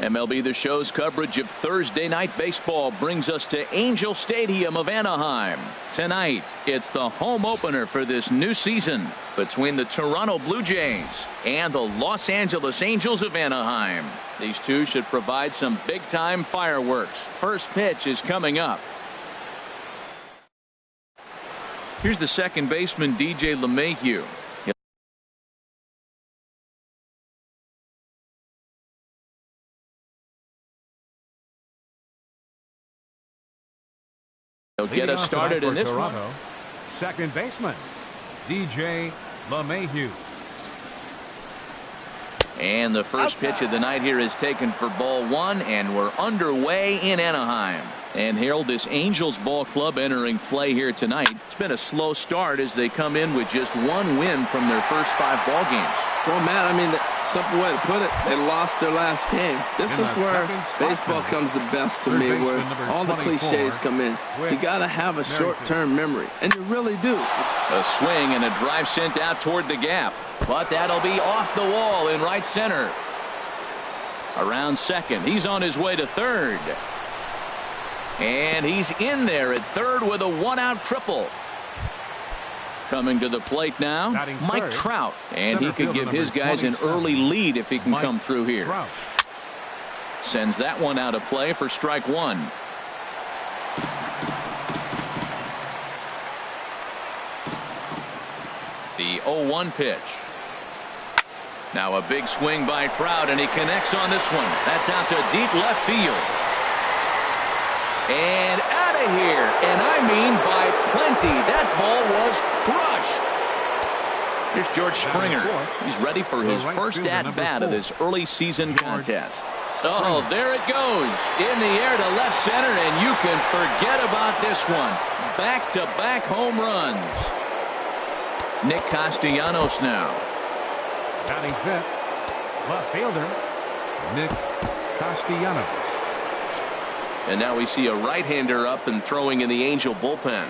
MLB The Show's coverage of Thursday night baseball brings us to Angel Stadium of Anaheim. Tonight, it's the home opener for this new season between the Toronto Blue Jays and the Los Angeles Angels of Anaheim. These two should provide some big-time fireworks. First pitch is coming up. Here's the second baseman, DJ LeMahieu. He'll get us started in this one. Second baseman, DJ LeMahieu. And the first pitch of the night here is taken for ball one, and we're underway in Anaheim. And Harold, this Angels ball club entering play here tonight. It's been a slow start as they come in with just one win from their first 5 ball games. Well, Matt, I mean, simple way to put it, they lost their last game. This is where baseball comes the best to me, where all the cliches come in. You got to have a short-term memory, and you really do. A swing and a drive sent out toward the gap, but that'll be off the wall in right center. Around second, he's on his way to third. And he's in there at third with a one-out triple. Coming to the plate now, Mike Trout, and he could give his guys an early lead if he can come through here. Sends that one out of play for strike one. The 0-1 pitch. Now a big swing by Trout, and he connects on this one. That's out to deep left field. And out of here, and I mean by plenty. That ball was crushed. Here's George Springer. He's ready for his first at-bat of this early season contest. Oh, there it goes. In the air to left center, and you can forget about this one. Back-to-back home runs. Nick Castellanos now. Batting fifth, left fielder, Nick Castellanos. And now we see a right-hander up and throwing in the Angel bullpen.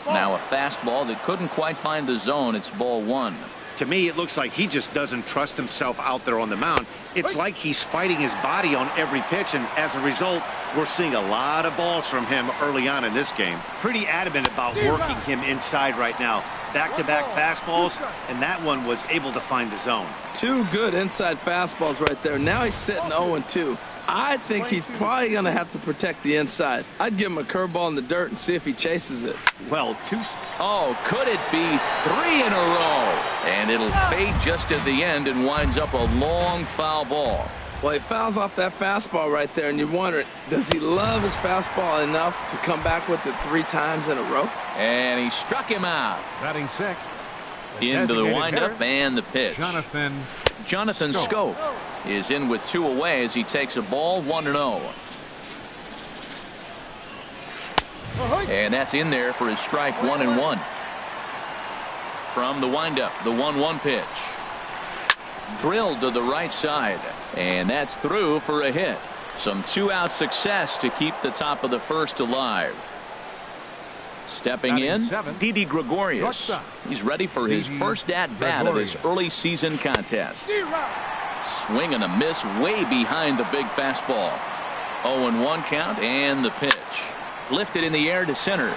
Now a fastball that couldn't quite find the zone. It's ball one. To me, it looks like he just doesn't trust himself out there on the mound. It's like he's fighting his body on every pitch, and as a result, we're seeing a lot of balls from him early on in this game. Pretty adamant about working him inside right now. Back-to-back fastballs, and that one was able to find the zone. 2 good inside fastballs right there. Now he's sitting 0-2. I think he's probably going to have to protect the inside. I'd give him a curveball in the dirt and see if he chases it. Well, oh, could it be 3 in a row? And it'll fade just at the end and winds up a long foul ball. Well, he fouls off that fastball right there, and you wonder, does he love his fastball enough to come back with it 3 times in a row? And he struck him out. Batting sixth. Into the windup and the pitch. Jonathan Scope is in with 2 away as he takes a ball 1-0. And that's in there for his strike 1-1. From the windup, the 1-1 pitch. Drilled to the right side, and that's through for a hit. Some 2-out success to keep the top of the first alive. Stepping in, Didi Gregorius. He's ready for his first at-bat of this early season contest. Swing and a miss way behind the big fastball. 0-1 count and the pitch. Lifted in the air to center.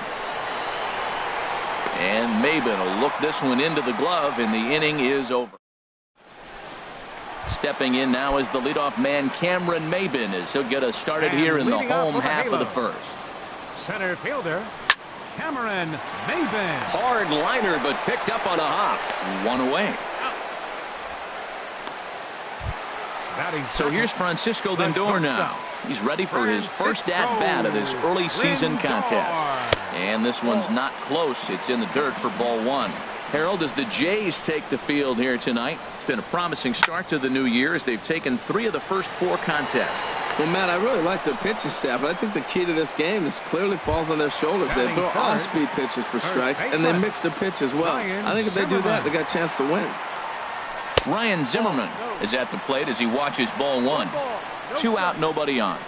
And Maben will look this one into the glove, and the inning is over. Stepping in now is the leadoff man, Cameron Maben, as he'll get us started here in the home half of the first. Center fielder, Cameron Maben. Hard liner, but picked up on a hop. 1 away. So here's Francisco Lindor now. He's ready for his first at-bat of this early season contest. And this one's not close. It's in the dirt for ball one. Harold, as the Jays take the field here tonight, it's been a promising start to the new year as they've taken 3 of the first 4 contests. Well, Matt, I really like their pitching staff, but I think the key to this game is clearly falls on their shoulders. They throw off-speed pitches for strikes, and they mix their pitch as well. I think if they do that, they got a chance to win. Ryan Zimmerman is at the plate as he watches ball one. 2 out, nobody on.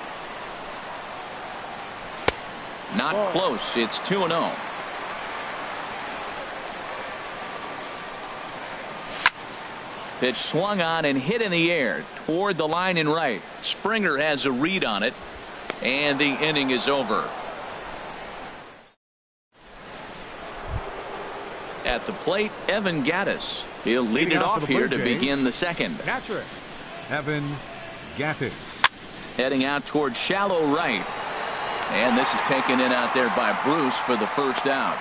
Not close. It's 2-0. Pitch swung on and hit in the air toward the line and right. Springer has a read on it, and the inning is over. At the plate, Evan Gattis. He'll lead it off here to begin the second. Catcher, Evan Gattis. Heading out toward shallow right. And this is taken in out there by Bruce for the first out.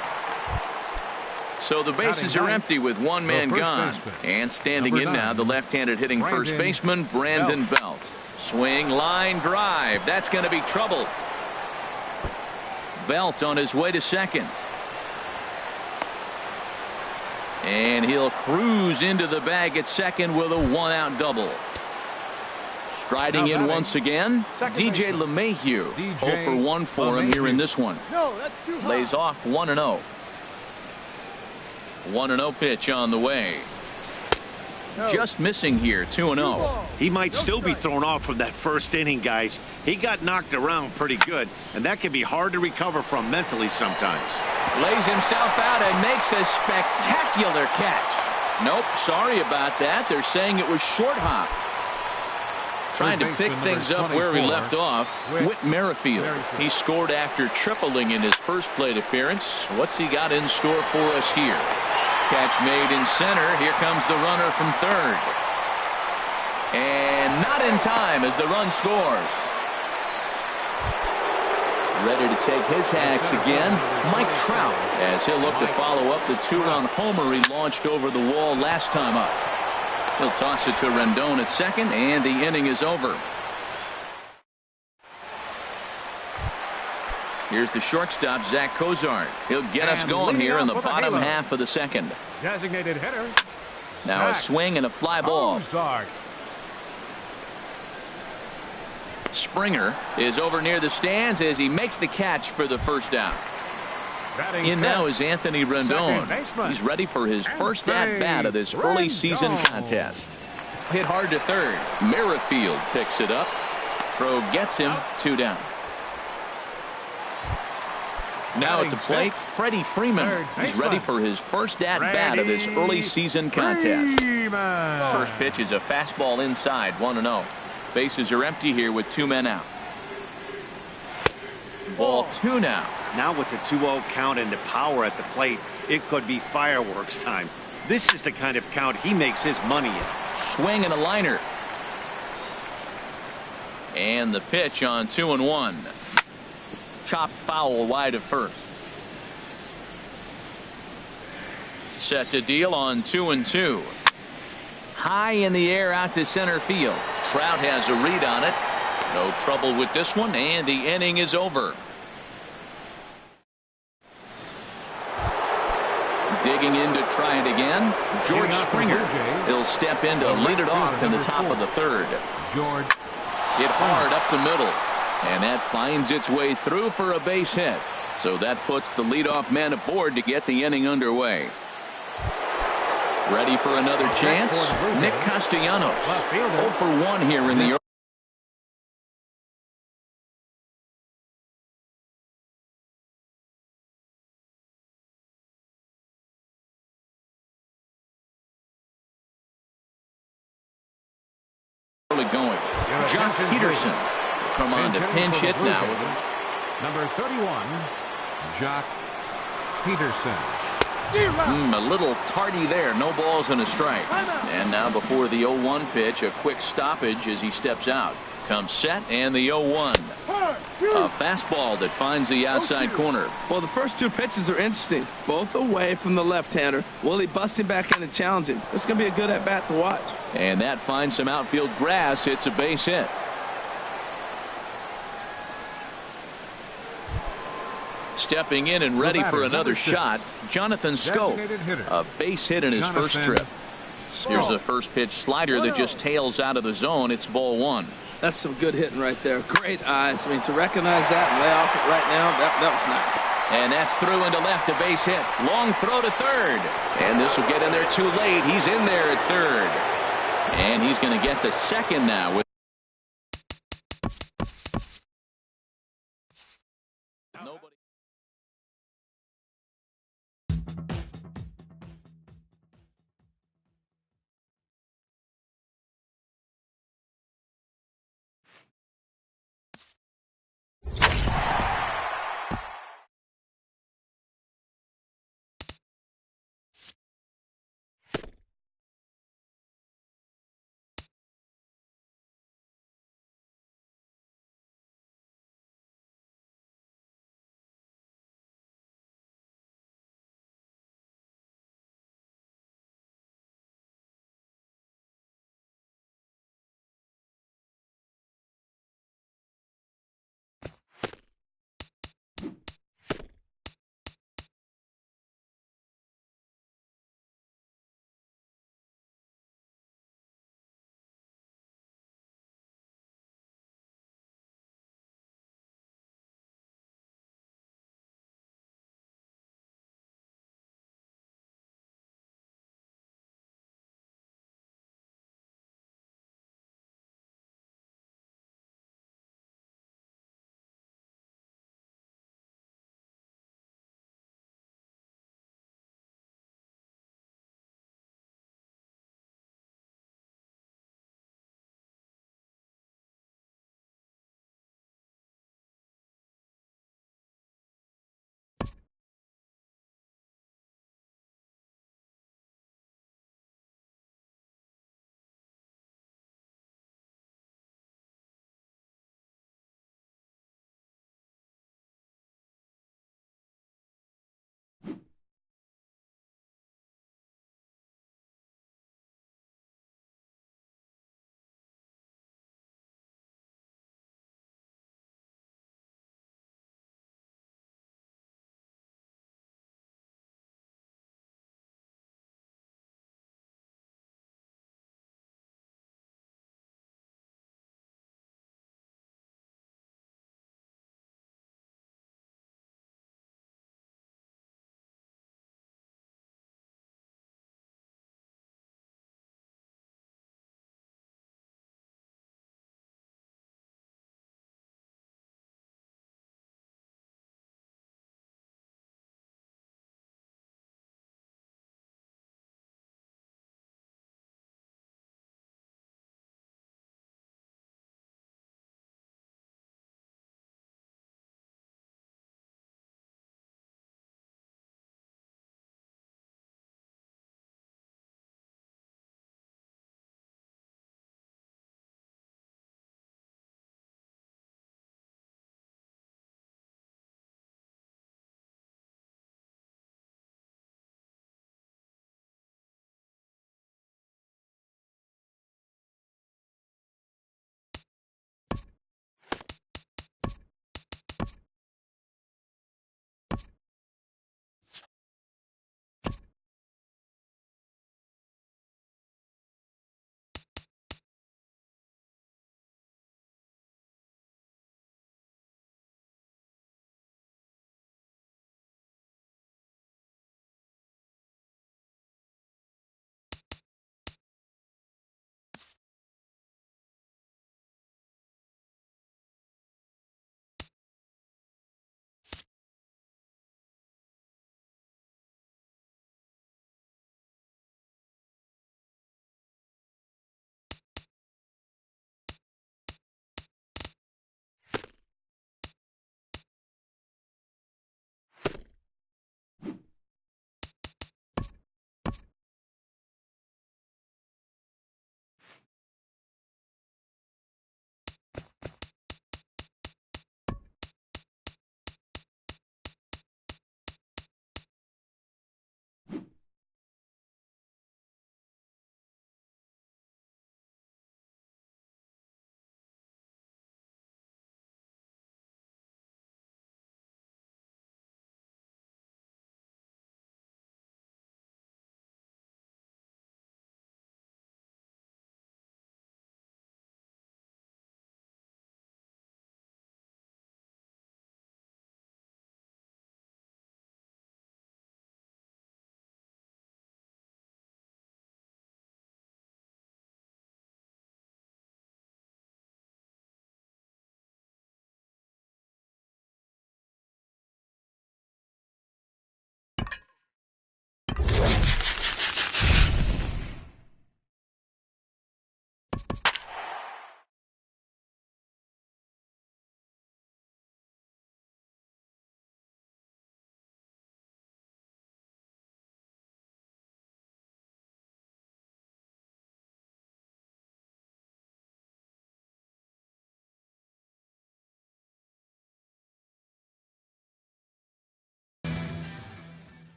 So the bases are empty with one man gone. And standing in now, the left-handed hitting first baseman, Brandon Belt. Swing, line, drive. That's going to be trouble. Belt on his way to second. And he'll cruise into the bag at second with a one-out double. Striding in once again, DJ LeMahieu. 0 for 1 for him here in this one. Lays off 1-0. 1-0 pitch on the way. Just missing here, 2-0. He might still be thrown off from that first inning, guys. He got knocked around pretty good, and that can be hard to recover from mentally sometimes. Lays himself out and makes a spectacular catch. Nope, sorry about that. They're saying it was short hop. Trying to pick things up where he left off. Whit Merrifield. He scored after tripling in his first plate appearance. What's he got in store for us here? Catch made in center. Here comes the runner from third. And not in time as the run scores. Ready to take his hacks again, Mike Trout, as he'll look to follow up the two-run homer he launched over the wall last time up. He'll toss it to Rendon at second, and the inning is over. Here's the shortstop, Zach Cozart. He'll get us going here in the bottom half of the second. Designated hitter. Now a swing and a fly ball. Springer is over near the stands as he makes the catch for the first down. In now is Anthony Rendon. He's ready for his first at-bat of this early season contest. Hit hard to third. Merrifield picks it up. Throw gets him, 2 down. Now at the plate, Freddie Freeman. He's ready for his first at-bat of this early season contest. First pitch is a fastball inside, 1-0. Bases are empty here with 2 men out. Ball 2 now. Now with the 2-0 count and the power at the plate, it could be fireworks time. This is the kind of count he makes his money in. Swing and a liner. And the pitch on 2-1. Chop foul wide of first. Set to deal on 2-2. High in the air out to center field. Trout has a read on it. No trouble with this one, and the inning is over. Digging in to try it again, George Springer. He'll step in to lead it off in the top of the third. George. Hit hard up the middle, and that finds its way through for a base hit. So that puts the leadoff man aboard to get the inning underway. Ready for another chance? Nick Castellanos. 0 for 1 here in the early going. John Peterson come on to pinch hit now. Number 31, Jock Peterson. A little tardy there. No balls and a strike. And now before the 0-1 pitch, a quick stoppage as he steps out. Comes set and the 0-1. A fastball that finds the outside corner. Well, the first 2 pitches are interesting. Both away from the left-hander. Will he bust him back in and challenge him? It's going to be a good at-bat to watch. And that finds some outfield grass. It's a base hit. Stepping in and ready for another shot, Jonathan Schoop. A base hit in his first trip. Here's a first pitch slider that just tails out of the zone. It's ball 1. That's some good hitting right there. Great eyes. I mean, to recognize that and lay off it right now, that was nice. And that's through into left, a base hit. Long throw to third. And this will get in there too late. He's in there at third. And he's going to get to second now.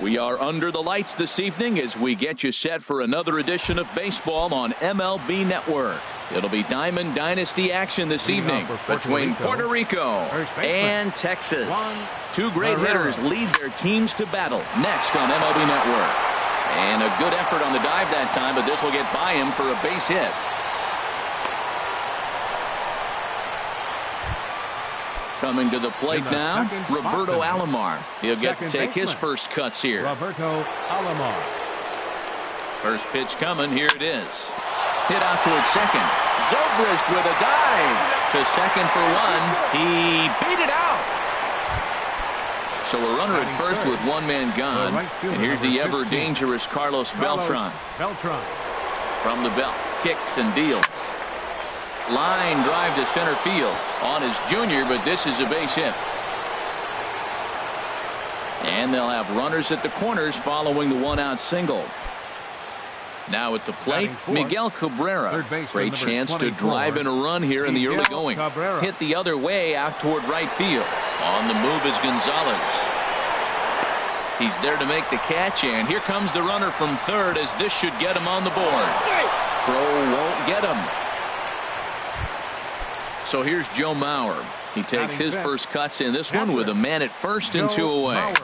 We are under the lights this evening as we get you set for another edition of baseball on MLB Network. It'll be Diamond Dynasty action this evening between Puerto Rico and Texas. Two great hitters lead their teams to battle next on MLB Network. And a good effort on the dive that time, but this will get by him for a base hit. Coming to the plate now, Roberto Alomar. He'll get to take his first cuts here. Roberto Alomar. First pitch coming. Here it is. Hit out towards second. Zobrist with a dive to second for one. He beat it out. So a runner at first with one man gone. And here's the ever dangerous Carlos Beltran. From the belt, kicks and deals. Line drive to center field on his junior, but this is a base hit. And they'll have runners at the corners following the one-out single. Now at the plate, Miguel Cabrera. Great chance to drive in a run here in the early going. Hit the other way out toward right field. On the move is Gonzalez. He's there to make the catch, and here comes the runner from third as this should get him on the board. Throw won't get him. So here's Joe Mauer. He takes his first cuts in this one with a man at first and two away.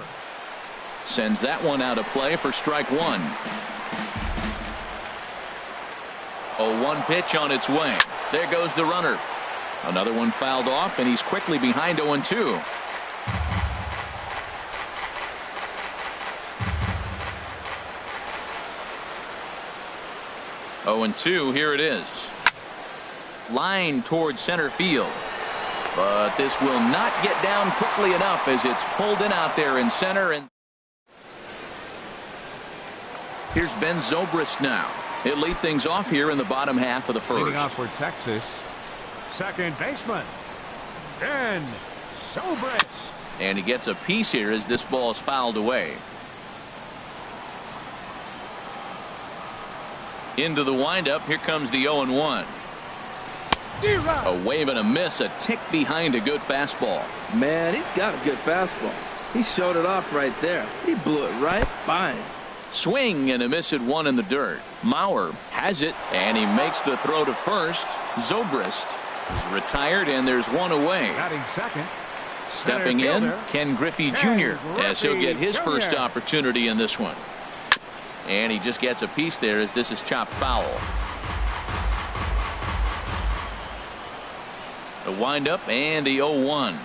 Sends that one out of play for strike one. 0-1 pitch on its way. There goes the runner. Another one fouled off, and he's quickly behind 0-2. Oh, and 2, here it is. Line towards center field. But this will not get down quickly enough as it's pulled in out there in center. And here's Ben Zobrist now. He'll lead things off here in the bottom half of the first. Leading off for Texas, second baseman, Ben Zobrist. And he gets a piece here as this ball is fouled away. Into the windup. Here comes the 0-1. A wave and a miss, a tick behind a good fastball. Man, he's got a good fastball. He showed it off right there. He blew it right by him. Swing and a miss at one in the dirt. Mauer has it, and he makes the throw to first. Zobrist is retired, and there's one away. Batting second. Stepping in, Ken Griffey Jr. as he'll get his first opportunity in this one. And he just gets a piece there as this is chopped foul. The windup and the 0-1.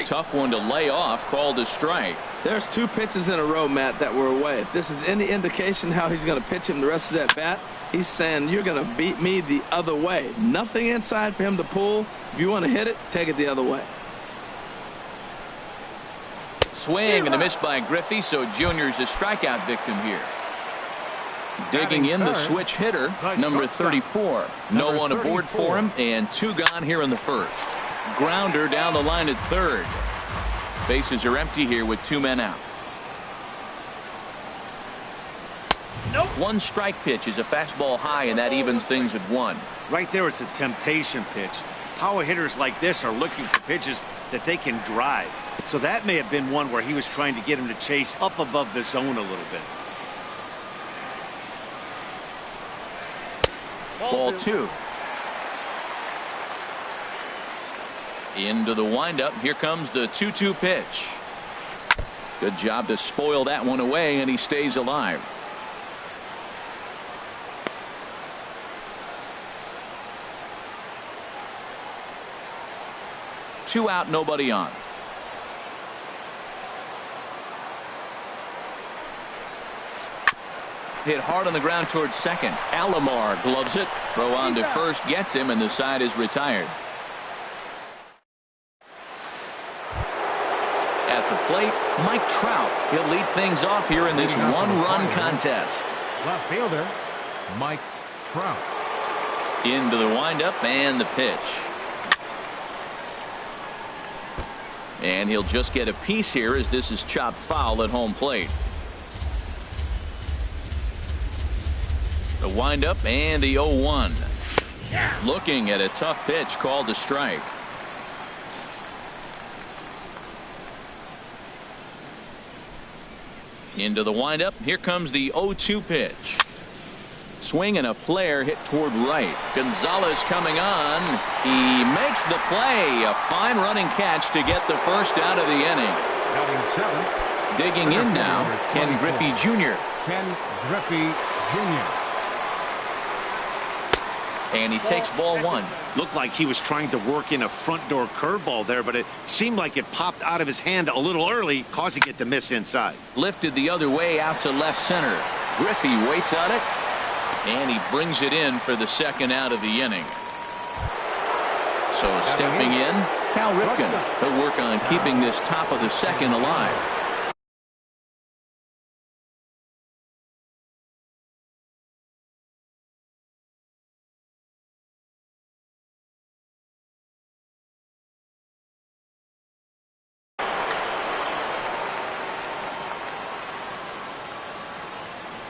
Tough one to lay off, called a strike. There's two pitches in a row, Matt, that were away. If this is any indication how he's going to pitch him the rest of that bat, he's saying you're going to beat me the other way. Nothing inside for him to pull. If you want to hit it, take it the other way. Swing and a miss by Griffey, so Junior's a strikeout victim here. Digging in the switch hitter, number 34. No one aboard for him, and two gone here in the first. Grounder down the line at third. Bases are empty here with two men out. One strike pitch is a fastball high, and that evens things at one. Right there, it's a temptation pitch. Power hitters like this are looking for pitches that they can drive. So that may have been one where he was trying to get him to chase up above the zone a little bit. Ball two. Into the windup. Here comes the 2-2 pitch. Good job to spoil that one away, and he stays alive. Two out, nobody on. Hit hard on the ground towards second. Alomar gloves it. Throw on to first gets him, and the side is retired. At the plate, Mike Trout. He'll lead things off here in this one-run contest. Left fielder, Mike Trout. Into the windup and the pitch. And he'll just get a piece here as this is chopped foul at home plate. The windup and the 0-1. Looking at a tough pitch called a strike. Into the windup. Here comes the 0-2 pitch. Swing and a flare hit toward right. Gonzalez coming on. He makes the play. A fine running catch to get the first out of the inning. Digging in now, Ken Griffey Jr. Ken Griffey Jr. And he takes ball one. Looked like he was trying to work in a front door curveball there, but it seemed like it popped out of his hand a little early, causing it to miss inside. Lifted the other way out to left center. Griffey waits on it, and he brings it in for the second out of the inning. So stepping in, Cal Ripken. He'll work on keeping this top of the second alive.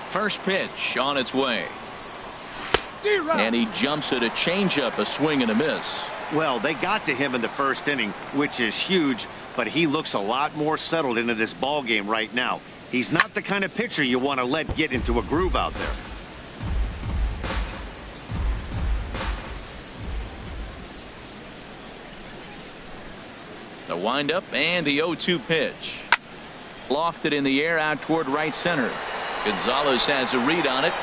First pitch on its way. And he jumps at a changeup, a swing and a miss. Well, they got to him in the first inning, which is huge, but he looks a lot more settled into this ball game right now. He's not the kind of pitcher you want to let get into a groove out there. The windup and the 0-2 pitch. Lofted in the air out toward right center. Gonzalez has a read on it.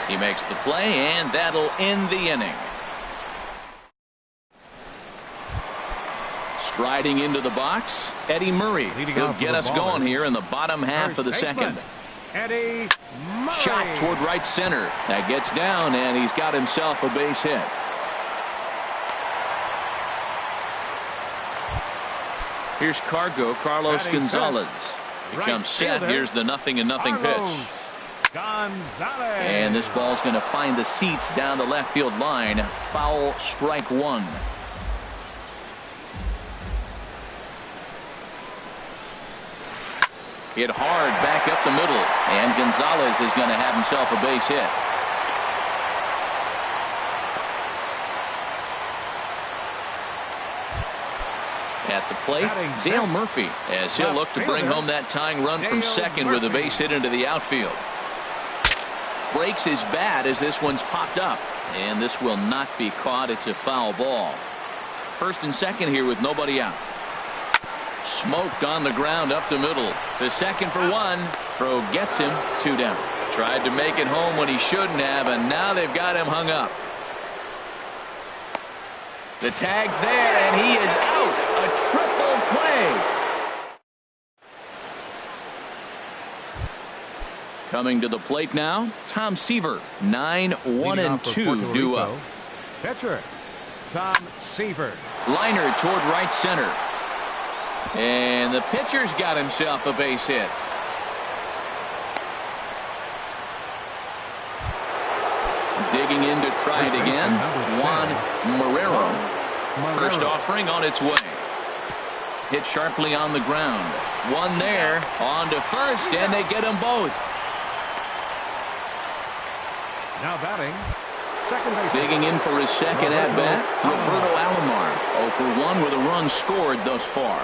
He makes the play, and that'll end the inning. Striding into the box, Eddie Murray. He'll get us going here in the bottom half of the second. Eddie Murray. Shot toward right center. That gets down, and he's got himself a base hit. Here's Carlos Gonzalez. He comes set. Here's the 0-0 pitch. Gonzalez. And this ball's going to find the seats down the left field line. Foul, strike one. Hit hard back up the middle. And Gonzalez is going to have himself a base hit. At the plate, Dale Murphy, as he'll look to bring home that tying run from second with a base hit into the outfield. Breaks his bat as this one's popped up, and this will not be caught. It's a foul ball. First and second here with nobody out. Smoked on the ground up the middle. To second for one. Throw gets him. 2 down. Tried to make it home when he shouldn't have, and now they've got him hung up. The tag's there, and he is out. A triple play. Coming to the plate now, Tom Seaver. 9-1-2 due up. Pitcher, Tom Seaver. Liner toward right center. And the pitcher's got himself a base hit. Digging in to try it again. Juan Marrero. First offering on its way. Hit sharply on the ground. One there. On to first, and they get them both. Now batting. Second base. Digging in for his second at-bat. Roberto Alomar. 0 for 1 with a run scored thus far.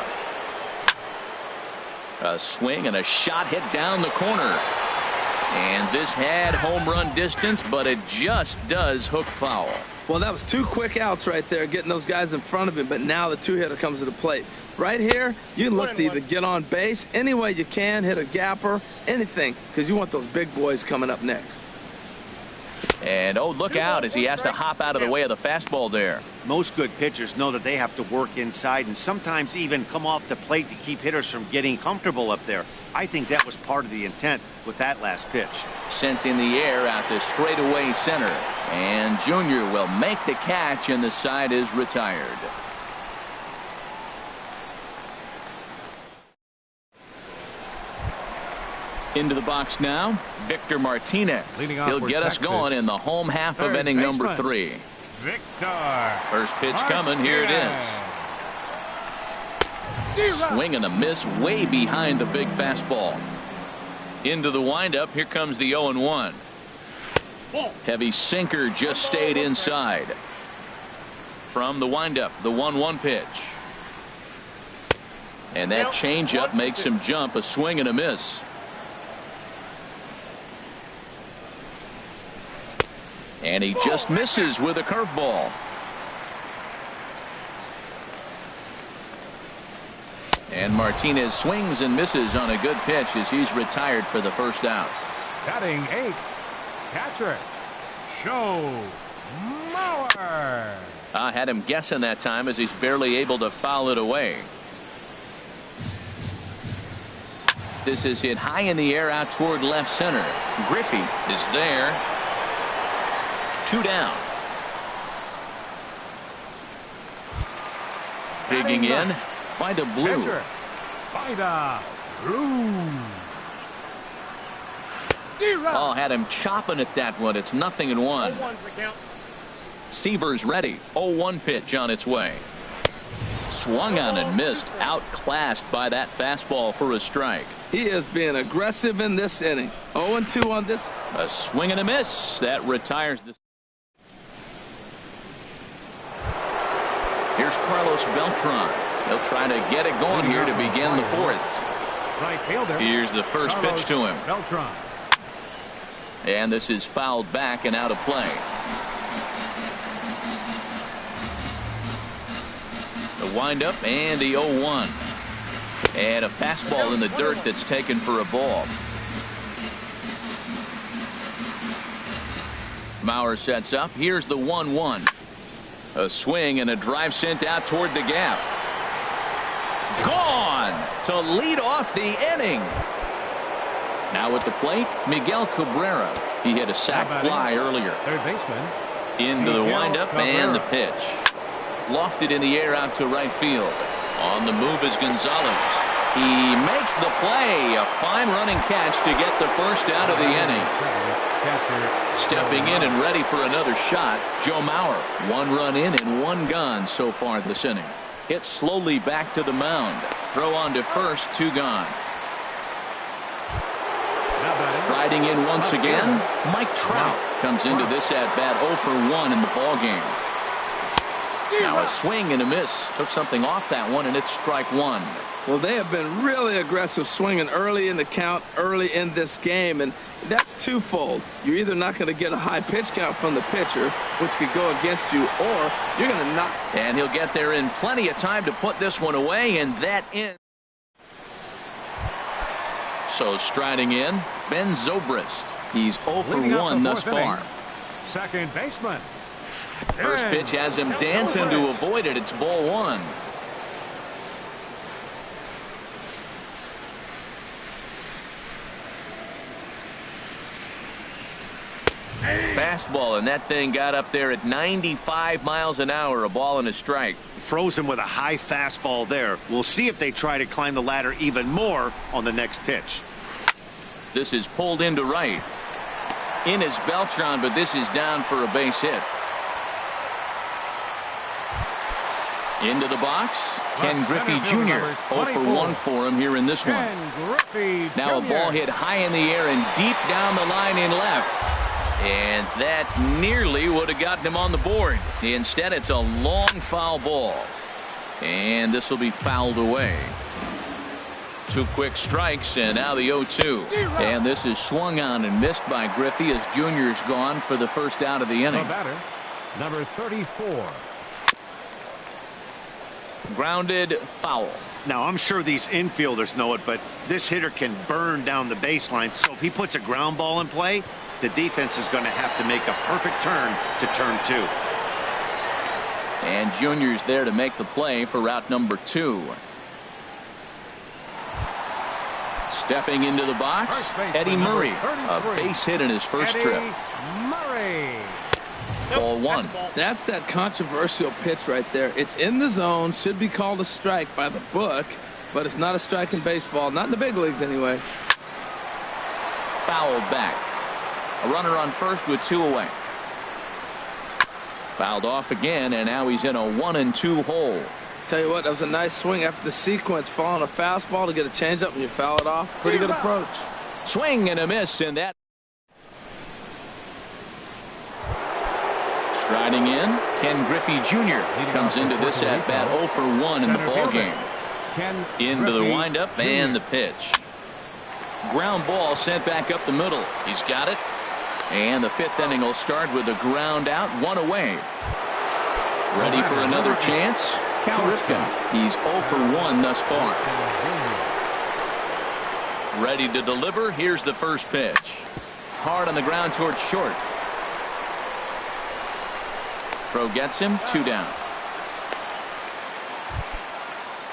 A swing and a shot hit down the corner. And this had home run distance, but it just does hook foul. Well, that was 2 quick outs right there, getting those guys in front of him, but now the 2-hitter comes to the plate. Right here, you look to either get on base any way you can, hit a gapper, anything, because you want those big boys coming up next. And oh, look out as he has to hop out of the way of the fastball there. Most good pitchers know that they have to work inside and sometimes even come off the plate to keep hitters from getting comfortable up there. I think that was part of the intent with that last pitch. Sent in the air out to straightaway center. And Junior will make the catch, and the side is retired. Into the box now, Victor Martinez. He'll get us going in the home half of inning number 3. Victor. First pitch coming. Here it is. Swing and a miss way behind the big fastball. Into the windup. Here comes the 0-1. Heavy sinker just stayed inside. From the windup, the 1-1 pitch. And that changeup makes him jump. A swing and a miss. And he just misses with a curveball. And Martinez swings and misses on a good pitch as he's retired for the first out. Batting 8th, catcher, Joe Mauer. I had him guessing that time as he's barely able to foul it away. This is hit high in the air out toward left center. Griffey is there. 2 down. Digging in. Find a blue. Catcher, Vida Blue. Oh, had him chopping at that one. It's 0-1. Seaver's ready. 0-1 pitch on its way. Swung on and missed. Outclassed by that fastball for a strike. He is being aggressive in this inning. 0-2 on this. A swing and a miss. That retires this. Here's Carlos Beltran. He'll try to get it going here to begin the 4th. Right fielder. Here's the first pitch to him. Beltran. And this is fouled back and out of play. The windup and the 0-1. And a fastball in the dirt that's taken for a ball. Mauer sets up. Here's the 1-1. A swing and a drive sent out toward the gap. Gone to lead off the inning. Now at the plate, Miguel Cabrera. He hit a sac fly earlier. Third baseman. Into the windup and the pitch. Lofted in the air out to right field. On the move is Gonzalez. He makes the play. A fine running catch to get the first out of the inning. Stepping in and ready for another shot, Joe Mauer. 1 run in and 1 gone so far this inning. Hit slowly back to the mound. Throw on to first, 2 gone. Striding in once again, Mike Trout comes into this at-bat 0 for 1 in the ballgame. Now a swing and a miss. Took something off that one, and it's strike 1. Well, they have been really aggressive swinging early in the count, early in this game, and that's twofold. You're either not going to get a high pitch count from the pitcher, which could go against you, or you're going to knock. And he'll get there in plenty of time to put this one away, and that ends. So striding in, Ben Zobrist. He's 0 for 1 thus far. Second baseman. First pitch has him dancing to avoid it. It's ball 1. Fastball, and that thing got up there at 95 miles an hour. A ball and a strike. Froze him with a high fastball there. We'll see if they try to climb the ladder even more on the next pitch. This is pulled into right. In is Beltran, but this is down for a base hit. Into the box, Ken Griffey Jr. 0 for 1 for him here in this one. Now a ball hit high in the air and deep down the line in left. And that nearly would have gotten him on the board. Instead, it's a long foul ball. And this will be fouled away. 2 quick strikes, and now the 0-2. And this is swung on and missed by Griffey as Junior's gone for the first out of the inning. The batter, number 34. Grounded foul. Now, I'm sure these infielders know it, but this hitter can burn down the baseline. So if he puts a ground ball in play, the defense is going to have to make a perfect turn to turn 2. And Junior's there to make the play for route number 2. Stepping into the box, Eddie Murray. A base hit in his first trip. Murray. Ball 1. That's that controversial pitch right there. It's in the zone, should be called a strike by the book, but it's not a strike in baseball, not in the big leagues anyway. Fouled back. A runner on first with 2 away. Fouled off again, and now he's in a 1-2 hole. Tell you what, that was a nice swing after the sequence, following a fastball to get a changeup and you foul it off. Pretty good approach. Swing and a miss, and that. Striding in, Ken Griffey Jr. comes into this at bat 0 for 1 in the ballgame. Into the windup and the pitch. Ground ball sent back up the middle. He's got it. And the fifth inning will start with a ground out, one away. Ready for another chance? Cal Ripken. He's 0 for 1 thus far. Ready to deliver. Here's the first pitch. Hard on the ground towards short. Throw gets him, 2 down.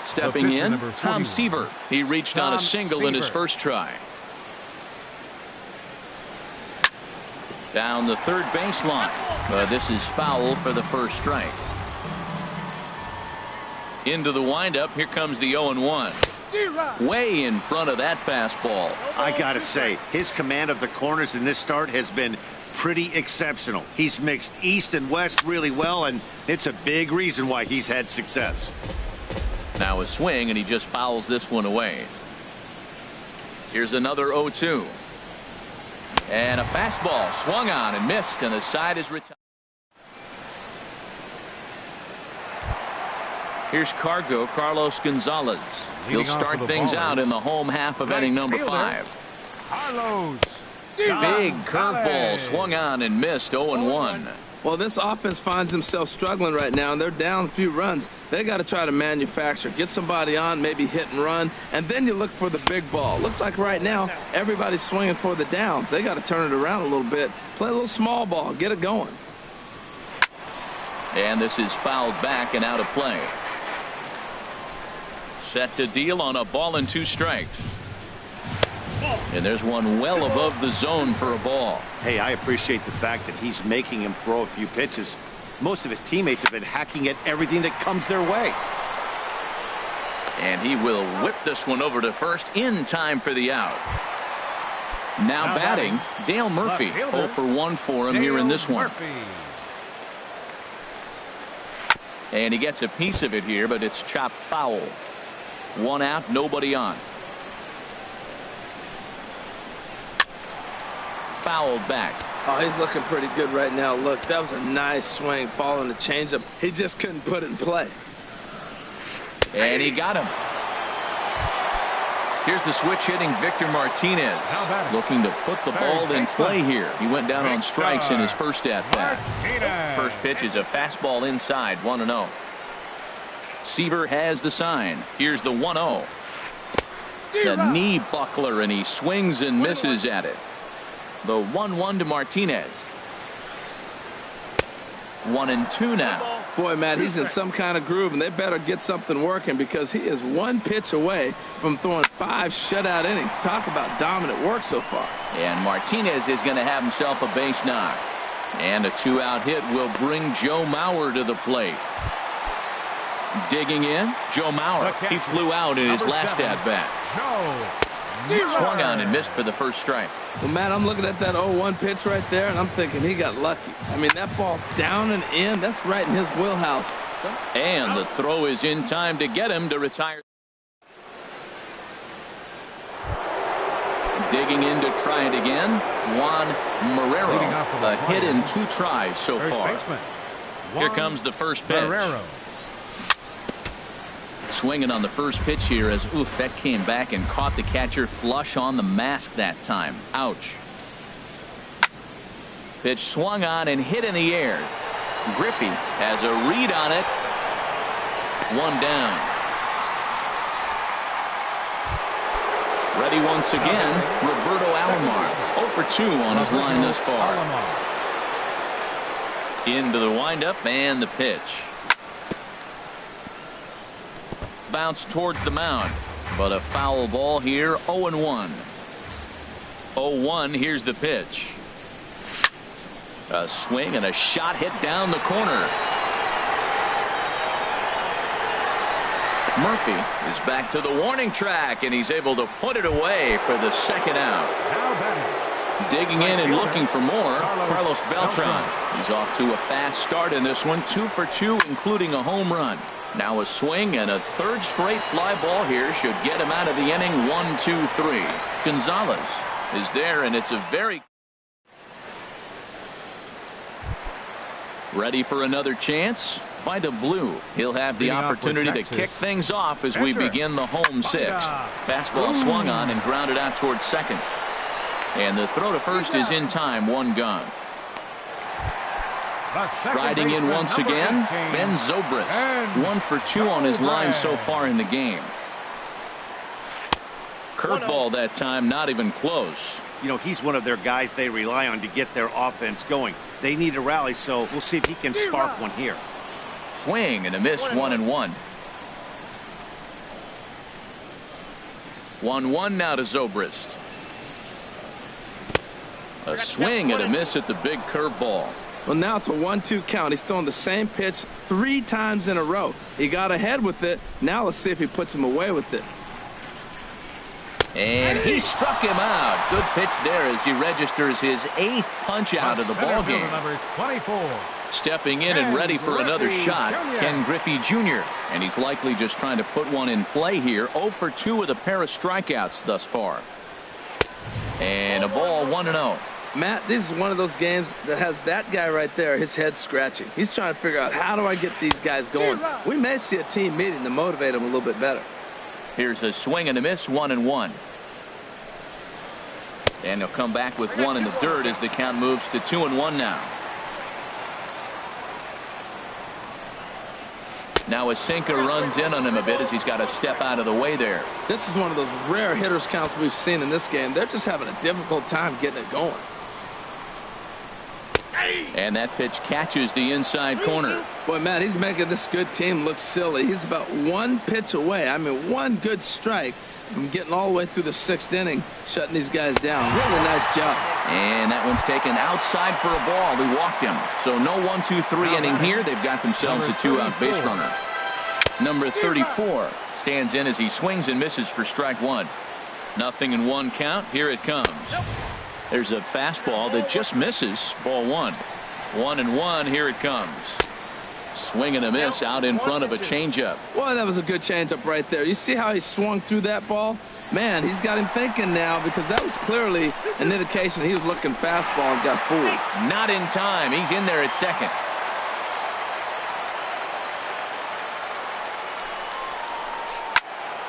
Stepping in, Tom Seaver. He reached on a single in his first try. Down the third baseline. But this is foul for the first strike. Into the windup. Here comes the 0-1. Way in front of that fastball. I gotta say, his command of the corners in this start has been pretty exceptional. He's mixed east and west really well, and it's a big reason why he's had success. Now a swing, and he just fouls this one away. Here's another 0-2. And a fastball swung on and missed, and the side is retired. Here's Carlos Gonzalez. He'll start things out in the home half of inning number 5. Carlos. Big curveball swung on and missed. 0-1. Well, this offense finds themselves struggling right now, and they're down a few runs. They got to try to manufacture, get somebody on, maybe hit and run, and then you look for the big ball. Looks like right now everybody's swinging for the downs. They got to turn it around a little bit, play a little small ball, get it going. And this is fouled back and out of play. Set to deal on a ball and 2 strikes. And there's one well above the zone for a ball. Hey, I appreciate the fact that he's making him throw a few pitches. Most of his teammates have been hacking at everything that comes their way. And he will whip this one over to first in time for the out. Now batting, Dale Murphy. 0 for 1 for him here in this one. And he gets a piece of it here, but it's chopped foul. 1 out, nobody on. Fouled back. Oh, he's looking pretty good right now. Look, that was a nice swing following the changeup. He just couldn't put it in play. And he got him. Here's the switch hitting Victor Martinez, looking to put the ball in play here. He went down on strikes in his first at-bat. First pitch is a fastball inside, 1-0. Seaver has the sign. Here's the 1-0. The knee buckler, and he swings and misses at it. The 1-1 to Martinez. 1-2 now. Boy, Matt, he's in some kind of groove, and they better get something working because he is 1 pitch away from throwing 5 shutout innings. Talk about dominant work so far. And Martinez is going to have himself a base knock. And a 2-out hit will bring Joe Mauer to the plate. Digging in, Joe Mauer. He flew out in his last at-bat. Swung on and missed for the first strike. Well, Matt, I'm looking at that 0-1 pitch right there, and I'm thinking he got lucky. I mean, that ball down and in, that's right in his wheelhouse. And the throw is in time to get him to retire. Digging in to try it again, Juan Marrero. A hit in 2 tries so far. Here comes the first pitch. Swinging on the first pitch here as that came back and caught the catcher flush on the mask that time. Ouch. Pitch swung on and hit in the air. Griffey has a read on it. 1 down. Ready once again, Roberto Alomar. 0 for 2 on his line thus far. Into the windup and the pitch. Bounce towards the mound, but a foul ball here. 0-1. 0-1. Here's the pitch. A swing and a shot hit down the corner. Murphy is back to the warning track, and he's able to put it away for the 2nd out. Digging in and looking for more, Carlos Beltran. He's off to a fast start in this one. 2 for 2, including a home run. Now a swing and a 3rd straight fly ball here should get him out of the inning. 1-2-3. Gonzalez is there, and it's a very ready for another chance. Vida Blue. He'll have the opportunity to kick things off as we begin the home sixth. Fastball swung on and grounded out towards second. And the throw to first is in time, one gone. Riding in once again, Ben Zobrist. 1 for 2 on his line so far in the game. Curveball that time, not even close. You know, he's one of their guys they rely on to get their offense going. They need a rally, so we'll see if he can spark one here. Swing and a miss, 1-1. 1-1 now to Zobrist. A swing and a miss at the big curveball. Well, now it's a 1-2 count. He's throwing the same pitch 3 times in a row. He got ahead with it. Now let's see if he puts him away with it. And he struck him out. Good pitch there as he registers his 8th punch out of the ball game. Number 24. Stepping in and ready for another shot, Ken Griffey Jr. And he's likely just trying to put one in play here. 0 for 2 with a pair of strikeouts thus far. And a ball, 1-0. Matt, this is one of those games that has that guy right there, his head scratching. He's trying to figure out, how do I get these guys going? We may see a team meeting to motivate them a little bit better. Here's a swing and a miss, 1-1. And he'll come back with one in the dirt as the count moves to 2-1 now. Now a sinker runs in on him a bit as he's got to step out of the way there. This is one of those rare hitters counts we've seen in this game. They're just having a difficult time getting it going. And that pitch catches the inside corner. Boy, Matt, he's making this good team look silly. He's about 1 pitch away. I mean, 1 good strike from getting all the way through the 6th inning, shutting these guys down. Really nice job. And that one's taken outside for a ball. He walked him. So no 1-2-3 inning here. They've got themselves a 2-out base runner. Number 34 stands in as he swings and misses for strike 1. 0-1 count. Here it comes. There's a fastball that just misses. Ball 1. 1-1. Here it comes. Swing and a miss out in front of a changeup. Well, that was a good changeup right there. You see how he swung through that ball? Man, he's got him thinking now, because that was clearly an indication he was looking fastball and got fooled. Not in time. He's in there at second.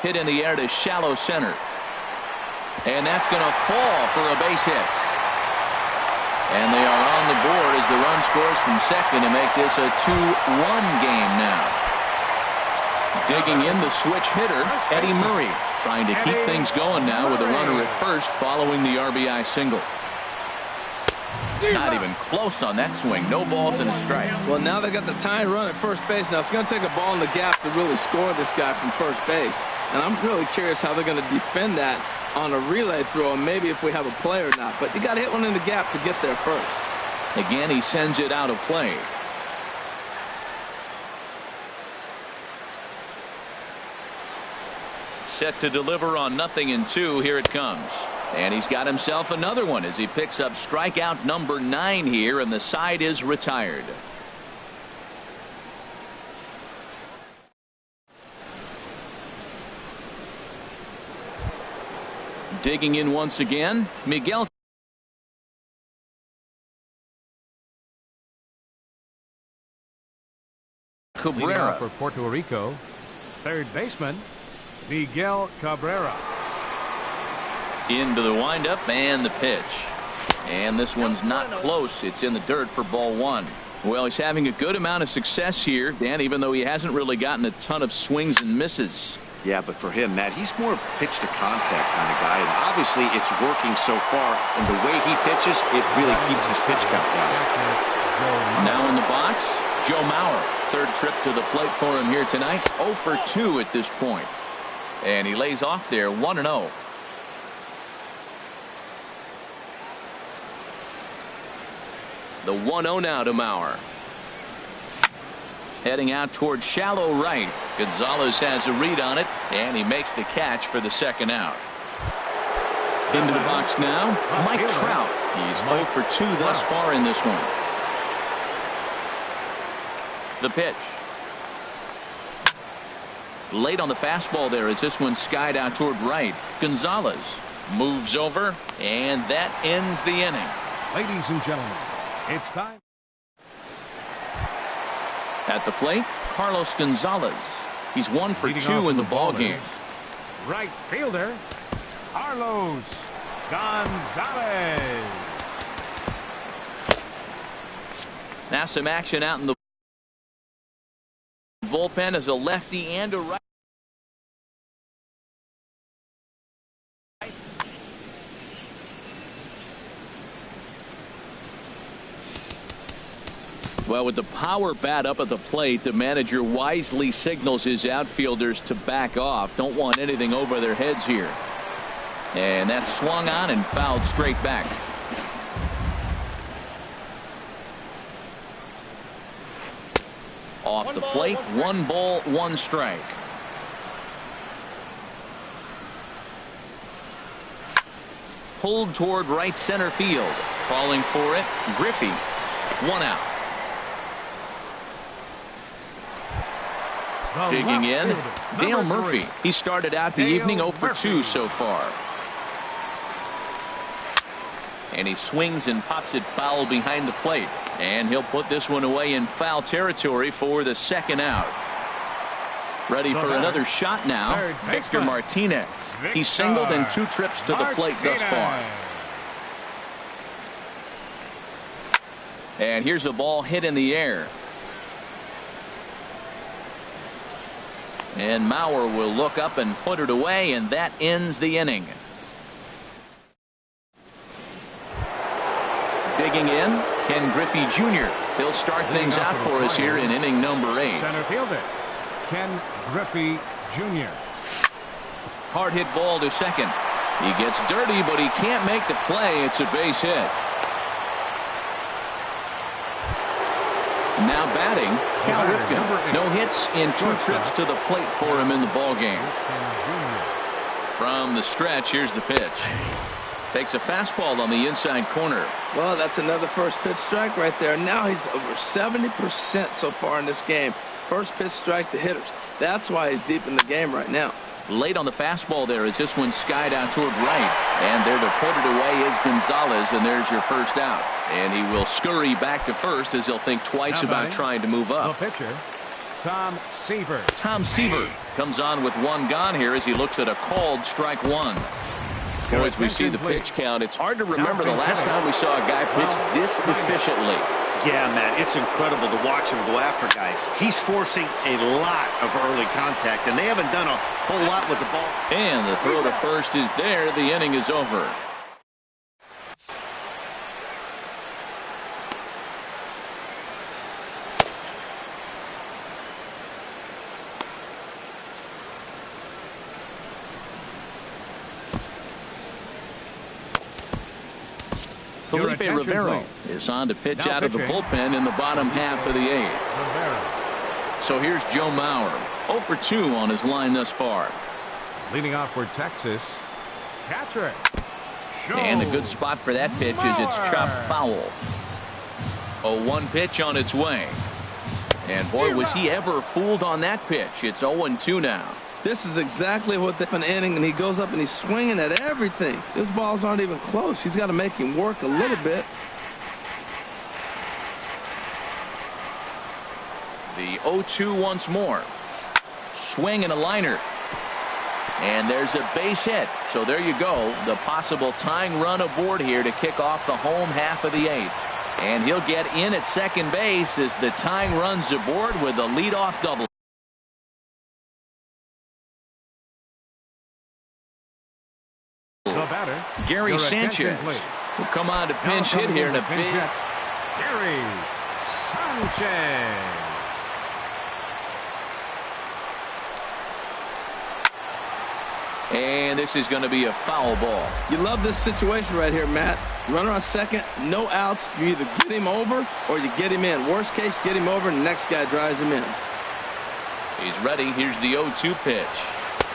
Hit in the air to shallow center. And that's going to fall for a base hit. And they are on the board as the run scores from second to make this a 2-1 game now. Digging in the switch hitter, Eddie Murray, trying to keep things going now with a runner at first following the RBI single. Not even close on that swing. No balls and a strike. Well, now they got the tying run at first base. Now it's going to take a ball in the gap to really score this guy from first base. And I'm really curious how they're going to defend that on a relay throw, and maybe if we have a play or not. But you got to hit one in the gap to get there first. Again, he sends it out of play. Set to deliver on 0-2. Here it comes. And he's got himself another one as he picks up strikeout number 9 here, and the side is retired. Digging in once again, Miguel Cabrera. For Puerto Rico, third baseman, Miguel Cabrera. Into the windup and the pitch. And this one's not close. It's in the dirt for ball 1. Well, he's having a good amount of success here, Dan, even though he hasn't really gotten a ton of swings and misses. Yeah, but for him, Matt, he's more of a pitch to contact kind of guy, and obviously it's working so far, and the way he pitches, it really keeps his pitch count down. Now in the box, Joe Mauer. Third trip to the plate for him here tonight. 0 for 2 at this point. And he lays off there, 1-0. The 1-0 now to Mauer. Heading out towards shallow right. Gonzalez has a read on it, and he makes the catch for the second out. Into the box now, Mike Trout. He's 0 for 2 thus far in this one. The pitch. Late on the fastball there as this one skied out toward right. Gonzalez moves over, and that ends the inning. Ladies and gentlemen, it's time. At the plate, Carlos Gonzalez. He's 1 for 2 in the ball game. Right fielder, Carlos Gonzalez. Now some action out in the bullpen as a lefty and a right. Well, with the power bat up at the plate, the manager wisely signals his outfielders to back off. Don't want anything over their heads here. And that's swung on and fouled straight back. Off the plate, 1 ball, 1 strike. Pulled toward right center field. Calling for it, Griffey. 1 out. Digging in, Dale Murphy. He started out the evening 0 for 2 so far. And he swings and pops it foul behind the plate. And he'll put this one away in foul territory for the 2nd out. Ready for another shot now, Victor Martinez. He's singled in 2 trips to the plate thus far. And here's a ball hit in the air. And Mauer will look up and put it away, and that ends the inning. Digging in, Ken Griffey Jr. He'll start things out for us here in inning number 8. Center fielder, Ken Griffey Jr. Hard hit ball to second. He gets dirty, but he can't make the play. It's a base hit. Now batting, Cal Ripken. No hits in 2 trips to the plate for him in the ball game. From the stretch, here's the pitch. Takes a fastball on the inside corner. Well, that's another first pitch strike right there. Now he's over 70% so far in this game. First pitch strike to hitters. That's why he's deep in the game right now. Late on the fastball there as this one skied out toward right. And there to put it away is Gonzalez, and there's your first out. And he will scurry back to first as he'll think twice about trying to move up. The pitcher, Tom Seaver. Tom Seaver comes on with 1 gone here as he looks at a called strike 1. As we see the pitch count, it's hard to remember the last time we saw a guy pitch this efficiently. Yeah, Matt, it's incredible to watch him go after guys. He's forcing a lot of early contact, and they haven't done a whole lot with the ball. And the throw to first is there. The inning is over. Felipe Rivero is on to pitch out of the bullpen in the bottom half of the 8th. So here's Joe Mauer, 0 for 2 on his line thus far. Leading off for Texas, catcher. And a good spot for that pitch is it's chopped foul. 0-1 pitch on its way. And boy, was he ever fooled on that pitch. It's 0-2 now. This is exactly what they're an inning, and he goes up and he's swinging at everything. Those balls aren't even close. He's got to make him work a little bit. The 0-2 once more. Swing and a liner. And there's a base hit. So there you go. The possible tying run aboard here to kick off the home half of the 8th. And he'll get in at second base as the tying run's aboard with a leadoff double. Gary Sanchez will come on to pinch hit here in a big. Gary Sanchez. And this is going to be a foul ball. You love this situation right here, Matt. Runner on second, no outs. You either get him over or you get him in. Worst case, get him over and the next guy drives him in. He's ready. Here's the 0-2 pitch.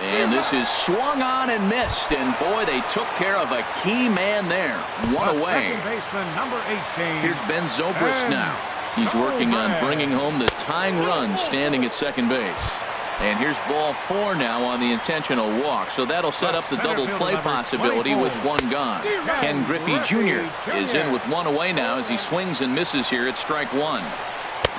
And this is swung on and missed. And boy, they took care of a key man there. One away. Second baseman, number 18. Here's Ben Zobrist now. He's working on bringing home the tying run standing at second base. And here's ball 4 now on the intentional walk. So that'll set up the double play possibility with 1 gone. Ken Griffey Jr. is in with 1 away now as he swings and misses here at strike 1.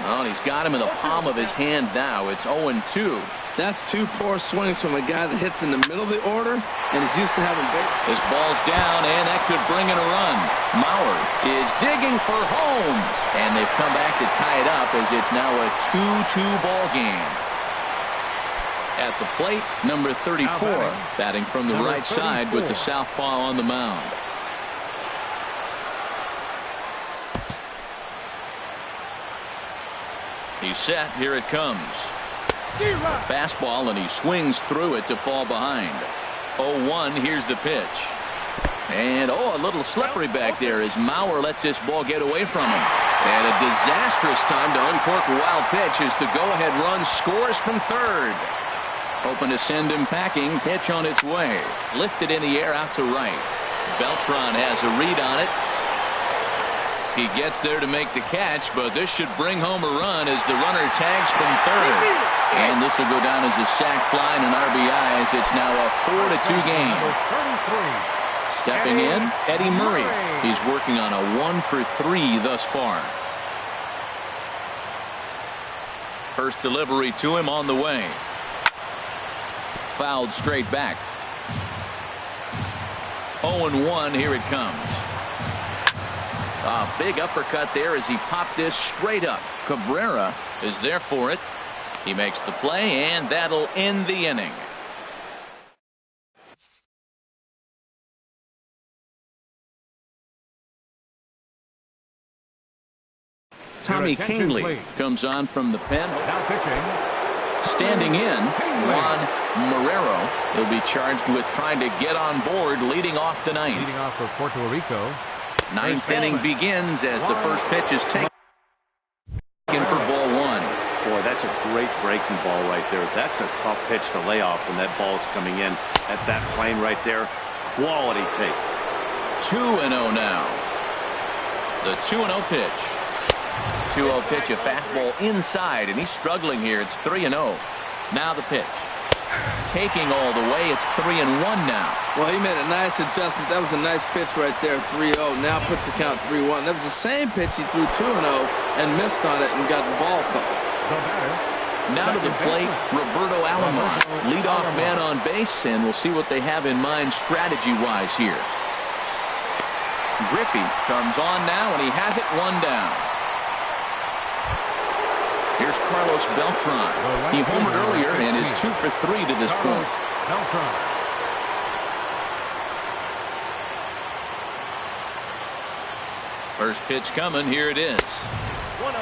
Oh, and he's got him in the palm of his hand now. It's 0-2. That's 2 poor swings from a guy that hits in the middle of the order, and he's used to having big. This ball's down, and that could bring in a run. Mauer is digging for home, and they've come back to tie it up as it's now a 2-2 ball game. At the plate, number 34, batting from the right side with the southpaw on the mound. He's set. Here it comes. Fastball, and he swings through it to fall behind. 0-1. Here's the pitch. And, a little slippery back there as Mauer lets this ball get away from him. And a disastrous time to uncork a wild pitch as the go-ahead run scores from third. Hoping to send him packing. Pitch on its way. Lifted in the air out to right. Beltran has a read on it. He gets there to make the catch, but this should bring home a run as the runner tags from third. And this will go down as a sac fly and an RBI as it's now a 4-2 game. Stepping in, Eddie Murray. He's working on a 1-for-3 thus far. First delivery to him on the way. Fouled straight back. 0-1. Here it comes. A big uppercut there as he popped this straight up. Cabrera is there for it. He makes the play, and that'll end the inning. Tommy Kingley comes on from the pen. Now pitching. Standing in, Juan Marrero. He'll be charged with trying to get on board leading off the ninth. Leading off for Puerto Rico. Ninth inning begins as the first pitch is taken for ball one. Boy, that's a great breaking ball right there. That's a tough pitch to lay off when that ball's coming in at that plane right there. Quality take. 2-0 now. The 2-0 pitch. 2-0 pitch, a fastball inside, and he's struggling here. It's 3-0. Now the pitch. Taking all the way. It's 3-1 now. Well, he made a nice adjustment. That was a nice pitch right there, 3-0. Now puts the count 3-1. That was the same pitch he threw 2-0 and missed on it and got the ball called. Now to the plate, Roberto Alomar, leadoff man on base, and we'll see what they have in mind strategy-wise here. Griffey comes on now, and he has it one down. Here's Carlos Beltran. He homered earlier and is 2 for 3 to this point. First pitch coming. Here it is.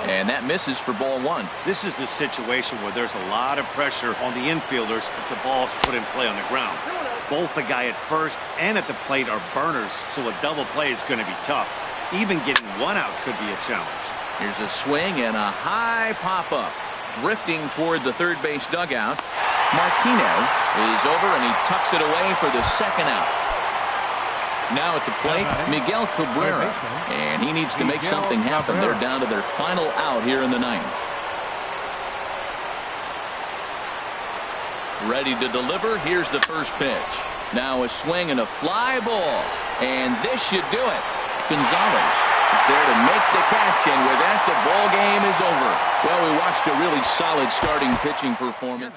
And that misses for ball one. This is the situation where there's a lot of pressure on the infielders if the ball's put in play on the ground. Both the guy at first and at the plate are burners, so a double play is going to be tough. Even getting one out could be a challenge. Here's a swing and a high pop-up. Drifting toward the third base dugout. Martinez is over, and he tucks it away for the second out. Now at the plate, Miguel Cabrera. And he needs to make something happen. They're down to their final out here in the ninth. Ready to deliver. Here's the first pitch. Now a swing and a fly ball. And this should do it. Gonzalez is there to make the catch, and with that, the ball game is over. Well, we watched a really solid starting pitching performance.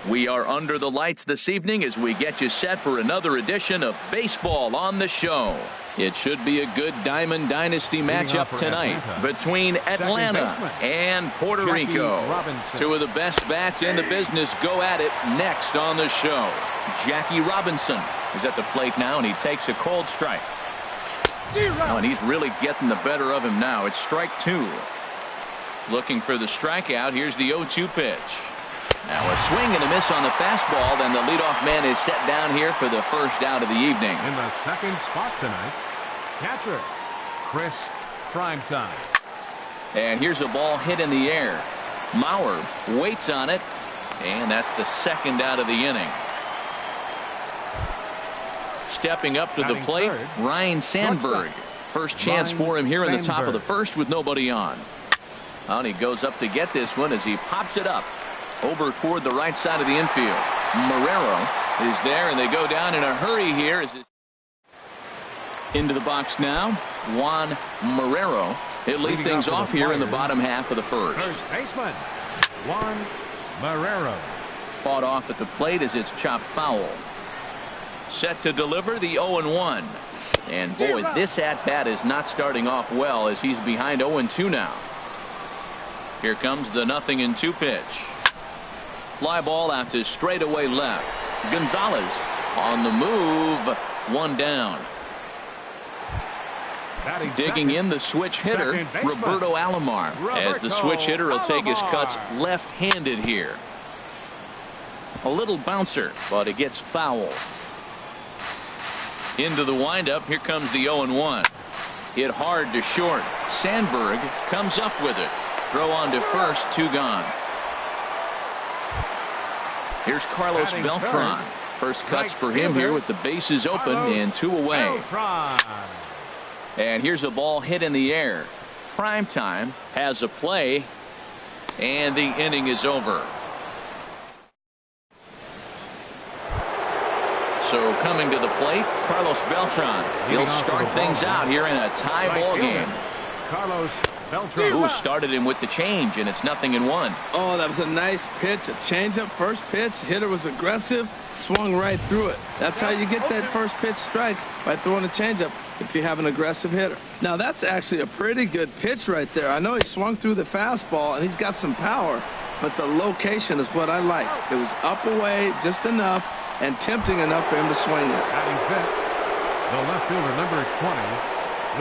We are under the lights this evening as we get you set for another edition of Baseball on the Show. It should be a good Diamond Dynasty matchup tonight between Atlanta and Puerto Rico. Two of the best bats in the business go at it next on the show. Jackie Robinson is at the plate now, and he takes a cold strike. Oh, and he's really getting the better of him now. It's strike two. Looking for the strikeout. Here's the 0-2 pitch. Now a swing and a miss on the fastball. Then the leadoff man is set down here for the first out of the evening. In the second spot tonight, catcher Chris Primetime. And here's a ball hit in the air. Mauer waits on it, and that's the second out of the inning. Stepping up to the plate, Ryan Sandberg. First chance for him here in the top of the first with nobody on. And he goes up to get this one as he pops it up over toward the right side of the infield. Marrero is there, and they go down in a hurry here. As it's into the box now, Juan Marrero. He'll lead things off here in the bottom half of the first. First baseman Juan Marrero. Fought off at the plate as it's chopped foul. Set to deliver the 0-1. And boy, this at-bat is not starting off well as he's behind 0-2 now. Here comes the 0-2 pitch. Fly ball out to straightaway left. Gonzalez on the move. One down. Digging in the switch hitter, Roberto Alomar, as the switch hitter will take his cuts left-handed here. A little bouncer, but it gets foul. Into the windup. Here comes the 0-1. Hit hard to short. Sandberg comes up with it. Throw on to first, two gone. Here's Carlos Beltran. First cuts for him here with the bases open and two away. And here's a ball hit in the air. Primetime has a play, and the inning is over. So coming to the plate, Carlos Beltran. He'll start things out here in a tie ball game. Carlos Beltran. Who started him with the change, and it's 0-1. Oh, that was a nice pitch, a changeup, first pitch. Hitter was aggressive, swung right through it. That's how you get that first pitch strike, by throwing a changeup if you have an aggressive hitter. Now that's actually a pretty good pitch right there. I know he swung through the fastball and he's got some power, but the location is what I like. It was up away just enough and tempting enough for him to swing it. Batting fifth, the left fielder, number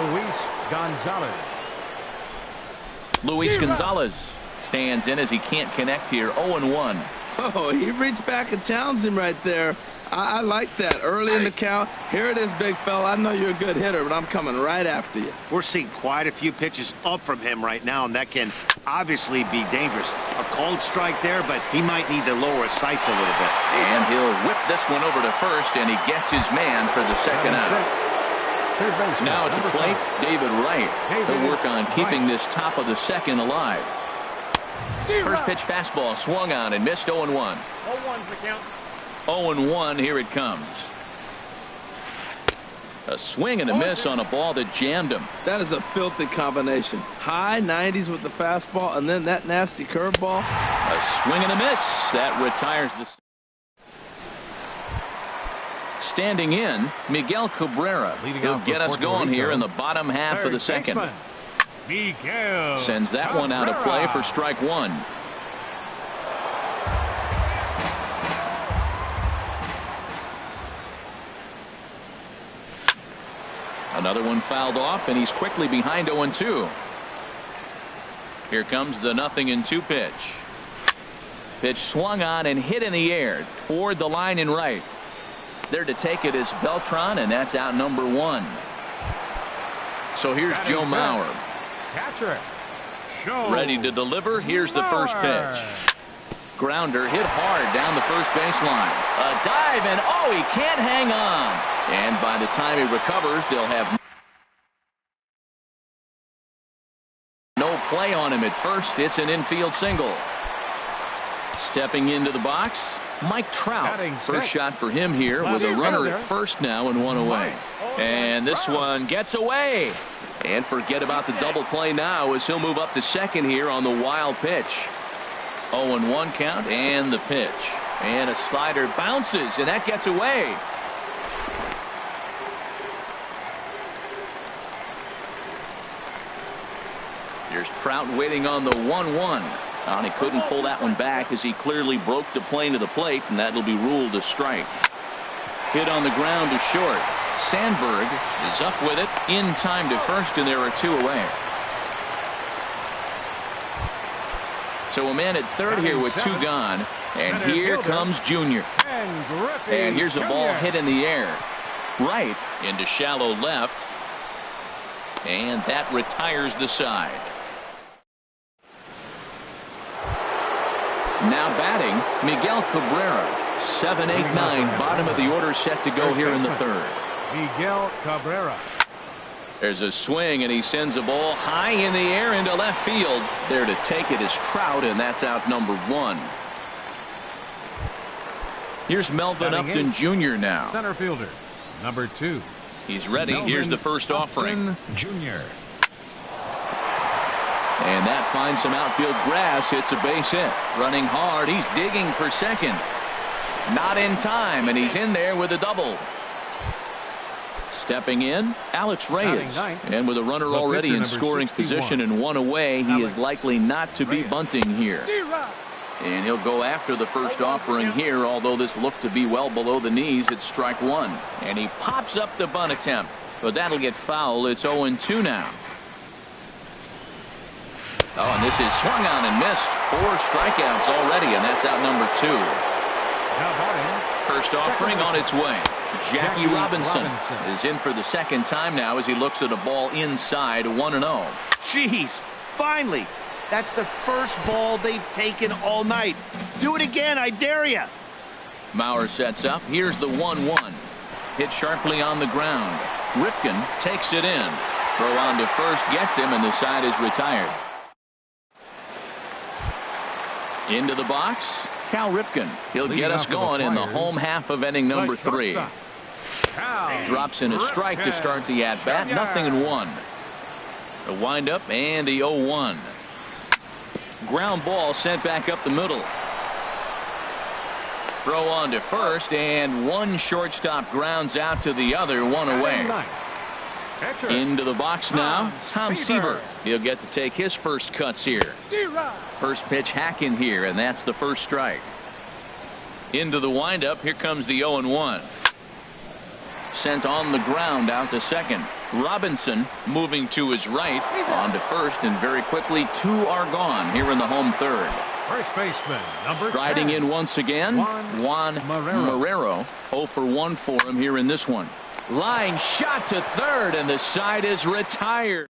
20, Luis Gonzalez. Luis Gonzalez stands in as he can't connect here. 0-1. Oh, he reached back and challenged him right there. I like that early in the count. Here it is, big fella. I know you're a good hitter, but I'm coming right after you. We're seeing quite a few pitches up from him right now, and that can obviously be dangerous. A cold strike there, but he might need to lower his sights a little bit. And he'll whip this one over to first, and he gets his man for the second out. Now at the plate, David Wright. He'll work on keeping this top of the second alive. First pitch fastball swung on and missed. 0-1. 0-1's the count. 0-1. Here it comes. A swing and a miss on a ball that jammed him. That is a filthy combination. High 90s with the fastball and then that nasty curveball. A swing and a miss. That retires the. Standing in, Miguel Cabrera. He'll get us going here in the bottom half of the second. Miguel sends that one out of play for strike one. Another one fouled off, and he's quickly behind 0-2. Here comes the 0-2 pitch. Pitch swung on and hit in the air toward the line and right. There to take it is Beltran, and that's out number one. So here's Joe Mauer. Catcher. Ready to deliver. Here's the first pitch. Grounder hit hard down the first baseline. A dive, and oh, he can't hang on. And by the time he recovers, they'll have no play on him at first. It's an infield single. Stepping into the box, Mike Trout. First shot for him here with a runner at first now and one away. And this one gets away. And forget about the double play now as he'll move up to second here on the wild pitch. 0-1 count and the pitch. And a slider bounces, and that gets away. Here's Trout waiting on the 1-1. And he couldn't pull that one back as he clearly broke the plane to the plate, and that'll be ruled a strike. Hit on the ground to short. Sandberg is up with it in time to first, and there are two away. So a man at third here with two gone, and here comes Junior. And here's a ball hit in the air. Right into shallow left. And that retires the side. Now batting, Miguel Cabrera. 7, 8, 9, bottom of the order set to go here in the third. Miguel Cabrera. There's a swing, and he sends a ball high in the air into left field. There to take it is Trout, and that's out number 1. Here's Melvin Upton Jr. now. Center fielder, number 2. He's ready. Here's the first offering. Jr. And that finds some outfield grass. It's a base hit. Running hard. He's digging for second. Not in time, and he's in there with a double. Stepping in, Alex Reyes. And with a runner already in scoring position and one away, he is likely not to be bunting here. And he'll go after the first offering here, although this looked to be well below the knees. It's strike 1. And he pops up the bunt attempt, but that'll get foul. It's 0-2 now. Oh, and this is swung on and missed. 4 strikeouts already, and that's out number 2. First offering on its way. Jackie Robinson is in for the second time now as he looks at a ball inside 1-0. Jeez, finally. That's the first ball they've taken all night. Do it again, I dare you. Mauer sets up. Here's the 1-1. Hit sharply on the ground. Ripken takes it in. Throw on to first gets him, and the side is retired. Into the box, Cal Ripken. He'll get us going in the home half of inning number 3. Drops in a strike to start the at-bat. 0-1. A windup and the 0-1. Ground ball sent back up the middle. Throw on to first, and one shortstop grounds out to the other, one away. Into the box now, Tom Seaver. He'll get to take his first cuts here. First pitch hacking here, and that's the first strike. Into the windup, here comes the 0-1. Sent on the ground out to second. Robinson moving to his right, on to first, and very quickly 2 are gone here in the home third. First baseman, number 10. Striding in once again, Juan Marrero. 0 for 1 for him here in this one. Line shot to third, and the side is retired.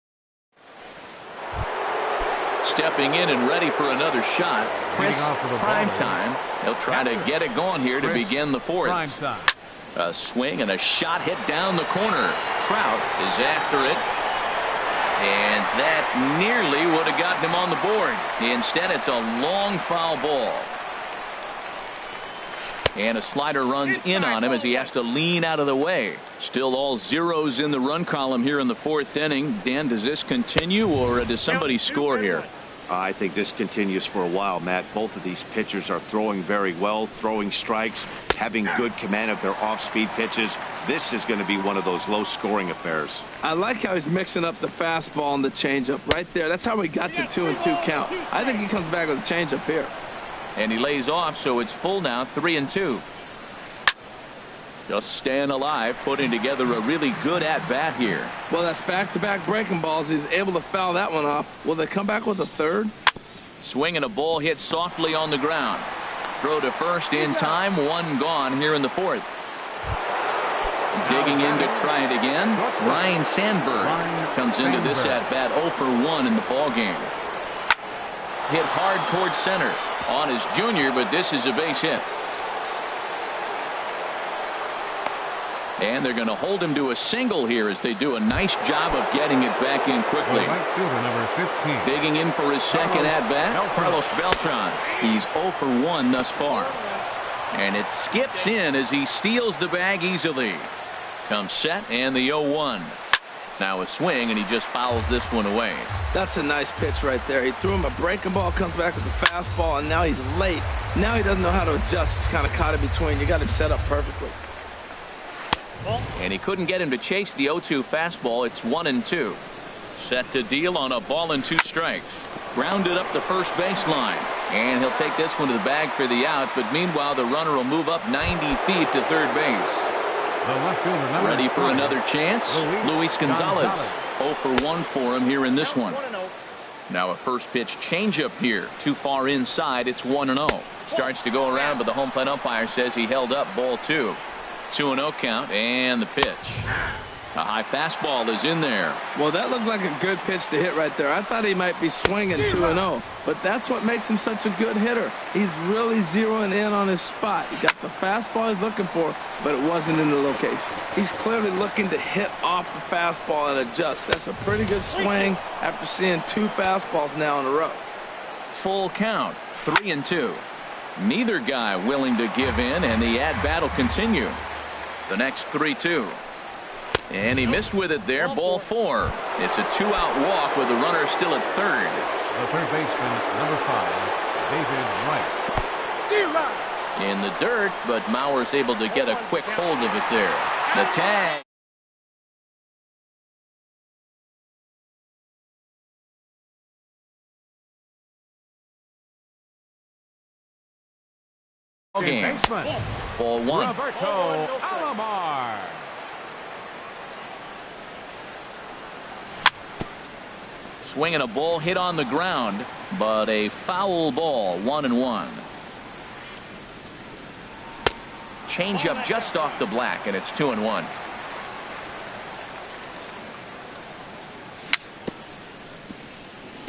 Stepping in and ready for another shot, Chris Primetime. He'll try to get it going here to begin the fourth. A swing and a shot hit down the corner. Trout is after it. And that nearly would have gotten him on the board. Instead, it's a long foul ball. And a slider runs in on him as he has to lean out of the way. Still all zeros in the run column here in the fourth inning. Dan, does this continue, or does somebody score here? I think this continues for a while, Matt. Both of these pitchers are throwing very well, throwing strikes, having good command of their off-speed pitches. This is going to be one of those low-scoring affairs. I like how he's mixing up the fastball and the changeup right there. That's how we got the 2-2 count. I think he comes back with a changeup here. And he lays off, so it's full now, 3-2. Just staying alive, putting together a really good at-bat here. Well, that's back-to-back breaking balls. He's able to foul that one off. Will they come back with a third? Swinging a ball hit softly on the ground. Throw to first in time. 1 gone here in the fourth. Digging in to try it again. Ryan Sandberg comes into this at-bat 0 for 1 in the ballgame. Hit hard towards center on his junior, but this is a base hit. And they're going to hold him to a single here as they do a nice job of getting it back in quickly. Digging in for his second at-bat, Carlos Beltran. He's 0 for 1 thus far. And it skips in as he steals the bag easily. Comes set, and the 0-1. Now a swing, and he just fouls this one away. That's a nice pitch right there. He threw him a breaking ball, comes back with the fastball, and now he's late. Now he doesn't know how to adjust. He's kind of caught in between. You got him set up perfectly. And he couldn't get him to chase the 0-2 fastball. It's 1-2. Set to deal on a ball and 2 strikes. Grounded up the first baseline. And he'll take this one to the bag for the out. But meanwhile, the runner will move up 90 feet to third base. The left fielder, ready for another chance. Luis Gonzalez. 0 for 1 for him here in this one. Now a first pitch changeup here. Too far inside. It's 1-0. Starts to go around, but the home plate umpire says he held up ball 2. 2-0 count, and the pitch. A high fastball is in there. Well, that looked like a good pitch to hit right there. I thought he might be swinging 2-0, but that's what makes him such a good hitter. He's really zeroing in on his spot. He got the fastball he's looking for, but it wasn't in the location. He's clearly looking to hit off the fastball and adjust. That's a pretty good swing after seeing 2 fastballs now in a row. Full count, 3-2. Neither guy willing to give in, and the at-bat will continue. The next 3-2. And he missed with it there. Ball 4. It's a 2-out walk with the runner still at third. The third baseman, number 5, David Wright. In the dirt, but Mauer's able to get a quick hold of it there. The tag. Game. Ball 1. Roberto Alomar. Swinging a ball hit on the ground, but a foul ball. 1-1. Change up just off the black, and it's 2-1.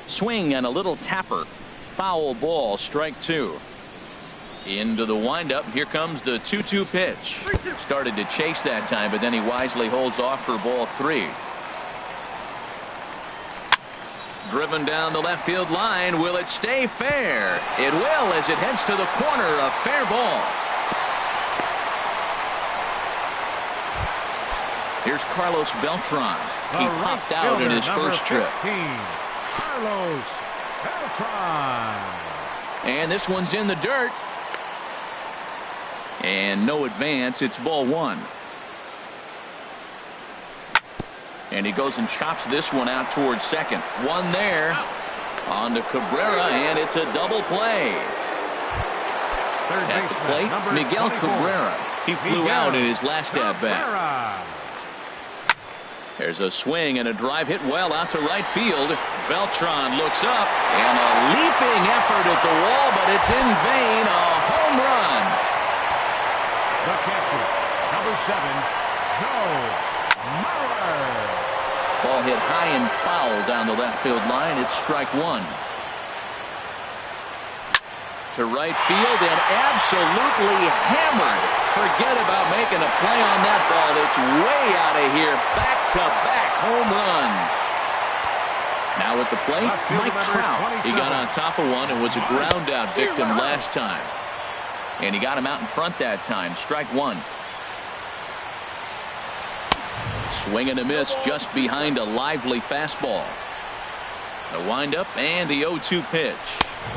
Swing and a little tapper. Foul ball, strike 2. Into the windup. Here comes the 2-2 pitch. Started to chase that time, but then he wisely holds off for ball 3. Driven down the left field line. Will it stay fair? It will, as it heads to the corner. A fair ball. Here's Carlos Beltran. He popped out in his first trip. Carlos Beltran. And this one's in the dirt. And no advance. It's ball 1. And he goes and chops this one out towards second. One there. On to Cabrera, and it's a double play. At the plate, Miguel Cabrera. He flew out in his last at-bat. There's a swing and a drive hit well out to right field. Beltran looks up, and a leaping effort at the wall, but it's in vain. A home run. The catcher, number 7, Joe Mauer. Ball hit high and foul down the left field line. It's strike 1. To right field and absolutely hammered. Forget about making a play on that ball. It's way out of here. Back-to-back home runs. Now at the plate, Mike Trout. He got on top of one and was a ground out victim last time. And he got him out in front that time. Strike 1. Swing and a miss just behind a lively fastball. The windup and the 0-2 pitch.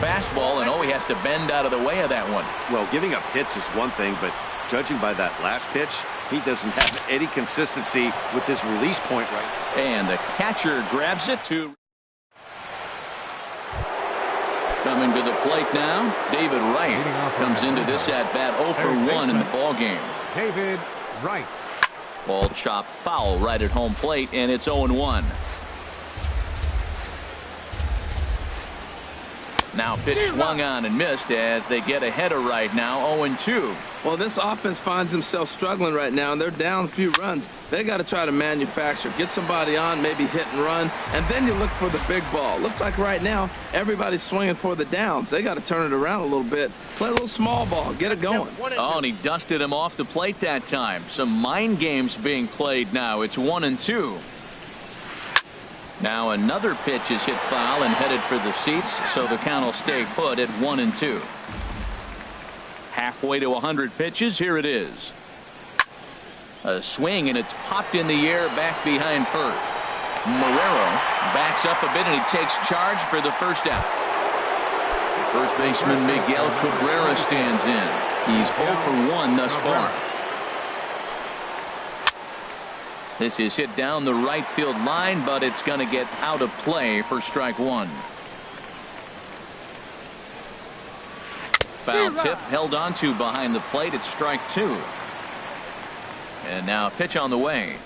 Fastball, and he has to bend out of the way of that one. Well, giving up hits is one thing, but judging by that last pitch, he doesn't have any consistency with this release point right. And the catcher grabs it to. Coming to the plate now, David Wright comes into this at-bat 0 for 1 in the ball game. David Wright. Ball chopped foul right at home plate, and it's 0-1. Now pitch swung on and missed as they get ahead of Wright now 0-2. Well, this offense finds themselves struggling right now, and they're down a few runs. They got to try to manufacture, get somebody on, maybe hit and run, and then you look for the big ball. Looks like right now everybody's swinging for the downs. They got to turn it around a little bit, play a little small ball, get it going. Oh, and he dusted him off the plate that time. Some mind games being played now. It's 1-2. Now another pitch is hit foul and headed for the seats, so the count will stay put at 1-2. Halfway to 100 pitches. Here it is. A swing, and it's popped in the air back behind first. Marrero backs up a bit, and he takes charge for the first out. First baseman Miguel Cabrera stands in. He's 0 for 1 thus far. This is hit down the right field line, but it's going to get out of play for strike one. Foul tip held onto behind the plate. It's strike two. And now a pitch on the way.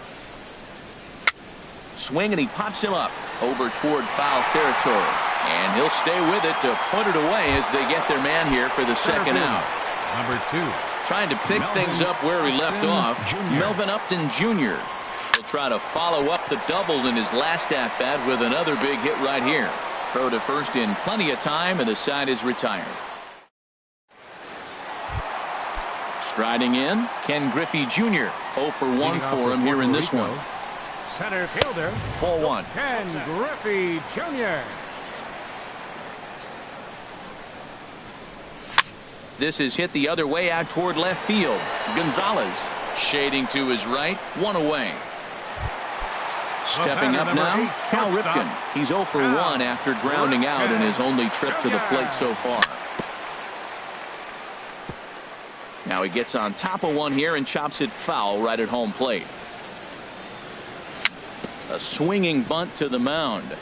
Swing, and he pops him up over toward foul territory. And he'll stay with it to put it away as they get their man here for the second out. Number 2. Trying to pick things up where he left off. Melvin Upton Jr. will try to follow up the double in his last at-bat with another big hit right here. Throw to first in plenty of time, and the side is retired. Striding in, Ken Griffey Jr. 0 for 1 for him here in this one. Center fielder, 4-1. Ken Griffey Jr. This is hit the other way out toward left field. Gonzalez shading to his right, one away. Stepping up now, Cal Ripken. He's 0 for 1 after grounding out in his only trip to the plate so far. Now he gets on top of one here and chops it foul right at home plate. A swinging bunt to the mound.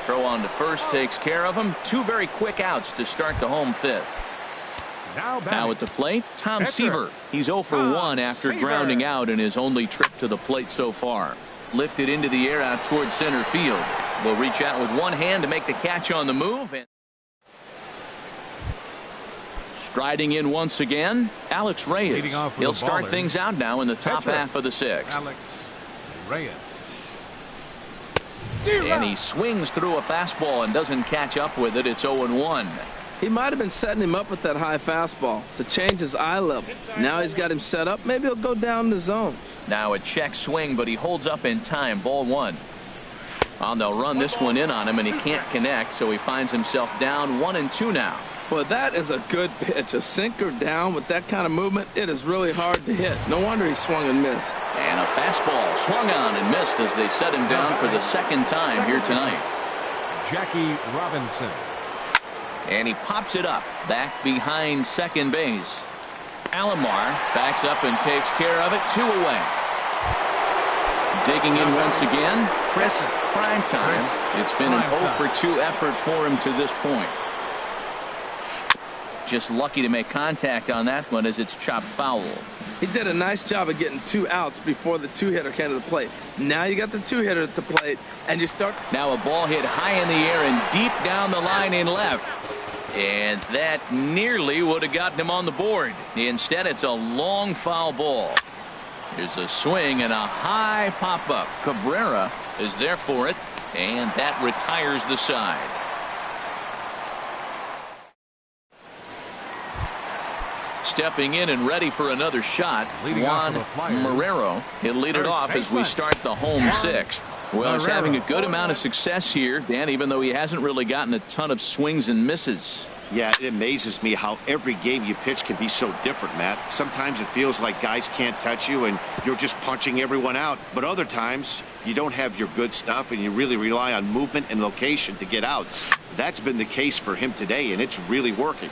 Throw on to first takes care of him. Two very quick outs to start the home fifth. Now at the plate, Tom Seaver. He's 0 for 1 after grounding out in his only trip to the plate so far. Lifted into the air out towards center field. Will reach out with one hand to make the catch on the move. And striding in once again, Alex Reyes. He'll start things out now in the top half of the sixth. Alex Reyes. And he swings through a fastball and doesn't catch up with it. It's 0-1. He might have been setting him up with that high fastball to change his eye level. Now he's got him set up. Maybe he'll go down the zone. Now a check swing, but he holds up in time. Ball one. Well, they'll run this one in on him, and he can't connect, so he finds himself down 1-2 now. Well, that is a good pitch. A sinker down with that kind of movement, it is really hard to hit. No wonder he swung and missed. And a fastball swung on and missed as they set him down for the second time here tonight. Jackie Robinson. And he pops it up back behind second base. Alomar backs up and takes care of it. 2 away. Digging in once again, Chris Primetime. It's been an 0 for 2 effort for him to this point. Just lucky to make contact on that one as it's chopped foul. He did a nice job of getting 2 outs before the 2-hitter came to the plate. Now you got the 2-hitter at the plate, and you start. Now a ball hit high in the air and deep down the line in left. And that nearly would have gotten him on the board. Instead, it's a long foul ball. There's a swing and a high pop-up. Cabrera is there for it, and that retires the side. Stepping in and ready for another shot, Juan Marrero. He'll lead it off as we start the home sixth. Well, he's having a good amount of success here, Dan, even though he hasn't really gotten a ton of swings and misses. Yeah, it amazes me how every game you pitch can be so different, Matt. Sometimes it feels like guys can't touch you and you're just punching everyone out. But other times, you don't have your good stuff and you really rely on movement and location to get outs. That's been the case for him today, and it's really working.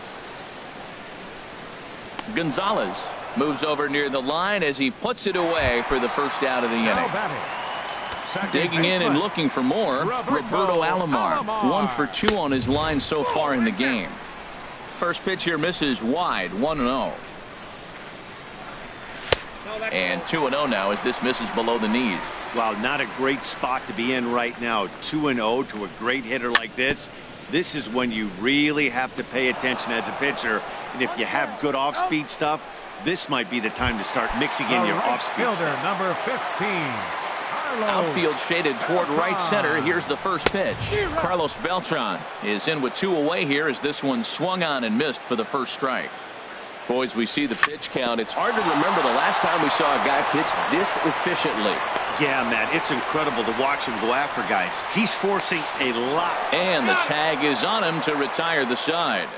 Gonzalez moves over near the line as he puts it away for the first out of the inning. Digging in and looking for more, Roberto Alomar. 1 for 2 on his line so far in the game. First pitch here misses wide, 1-0. And 2-0 now as this misses below the knees. Wow, not a great spot to be in right now. 2-0 to a great hitter like this. This is when you really have to pay attention as a pitcher. And if you have good off-speed stuff, this might be the time to start mixing in your off-speed stuff. Number 15. Outfield shaded toward right center. Here's the first pitch. Carlos Beltran is in with 2 away here as this one swung on and missed for the first strike. Boys, we see the pitch count. It's hard to remember the last time we saw a guy pitch this efficiently. Yeah, man, it's incredible to watch him go after guys. He's forcing a lot. And the tag is on him to retire the side.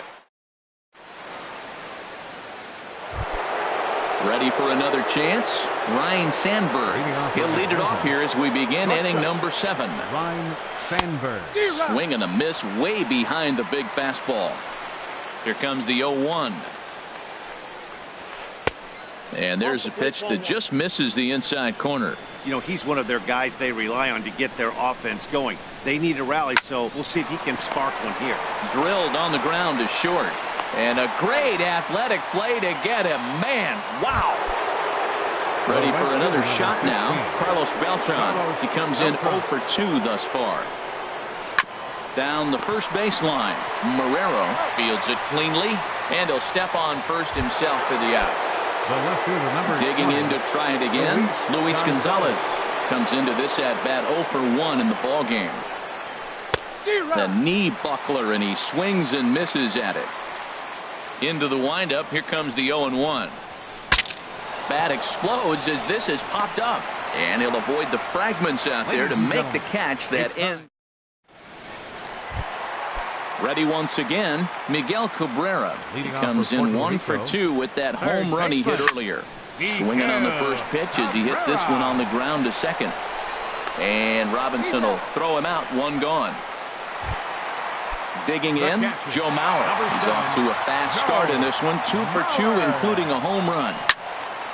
Ready for another chance. Ryan Sandberg. He'll lead it off here as we begin inning number 7. Ryan Sandberg. Swing and a miss way behind the big fastball. Here comes the 0-1. And there's a pitch that just misses the inside corner. You know, he's one of their guys they rely on to get their offense going. They need a rally, so we'll see if he can spark one here. Drilled on the ground is short. And a great athletic play to get him. Man, wow. Ready for another shot now. Carlos Beltran. He comes in 0 for 2 thus far. Down the first baseline. Marrero fields it cleanly. And he'll step on first himself for the out. Digging in to try it again. Luis Gonzalez comes into this at bat 0 for 1 in the ball game. The knee buckler, and he swings and misses at it. Into the windup. Here comes the 0-1. Bat explodes as this has popped up, and he'll avoid the fragments out there to make the catch that ends. Ready once again, Miguel Cabrera. He comes in 1 for 2 with that home run he hit earlier. Swinging on the first pitch as he hits this one on the ground to second. And Robinson will throw him out, 1 gone. Digging in, Joe Mauer. He's off to a fast start in this one, 2 for 2, including a home run.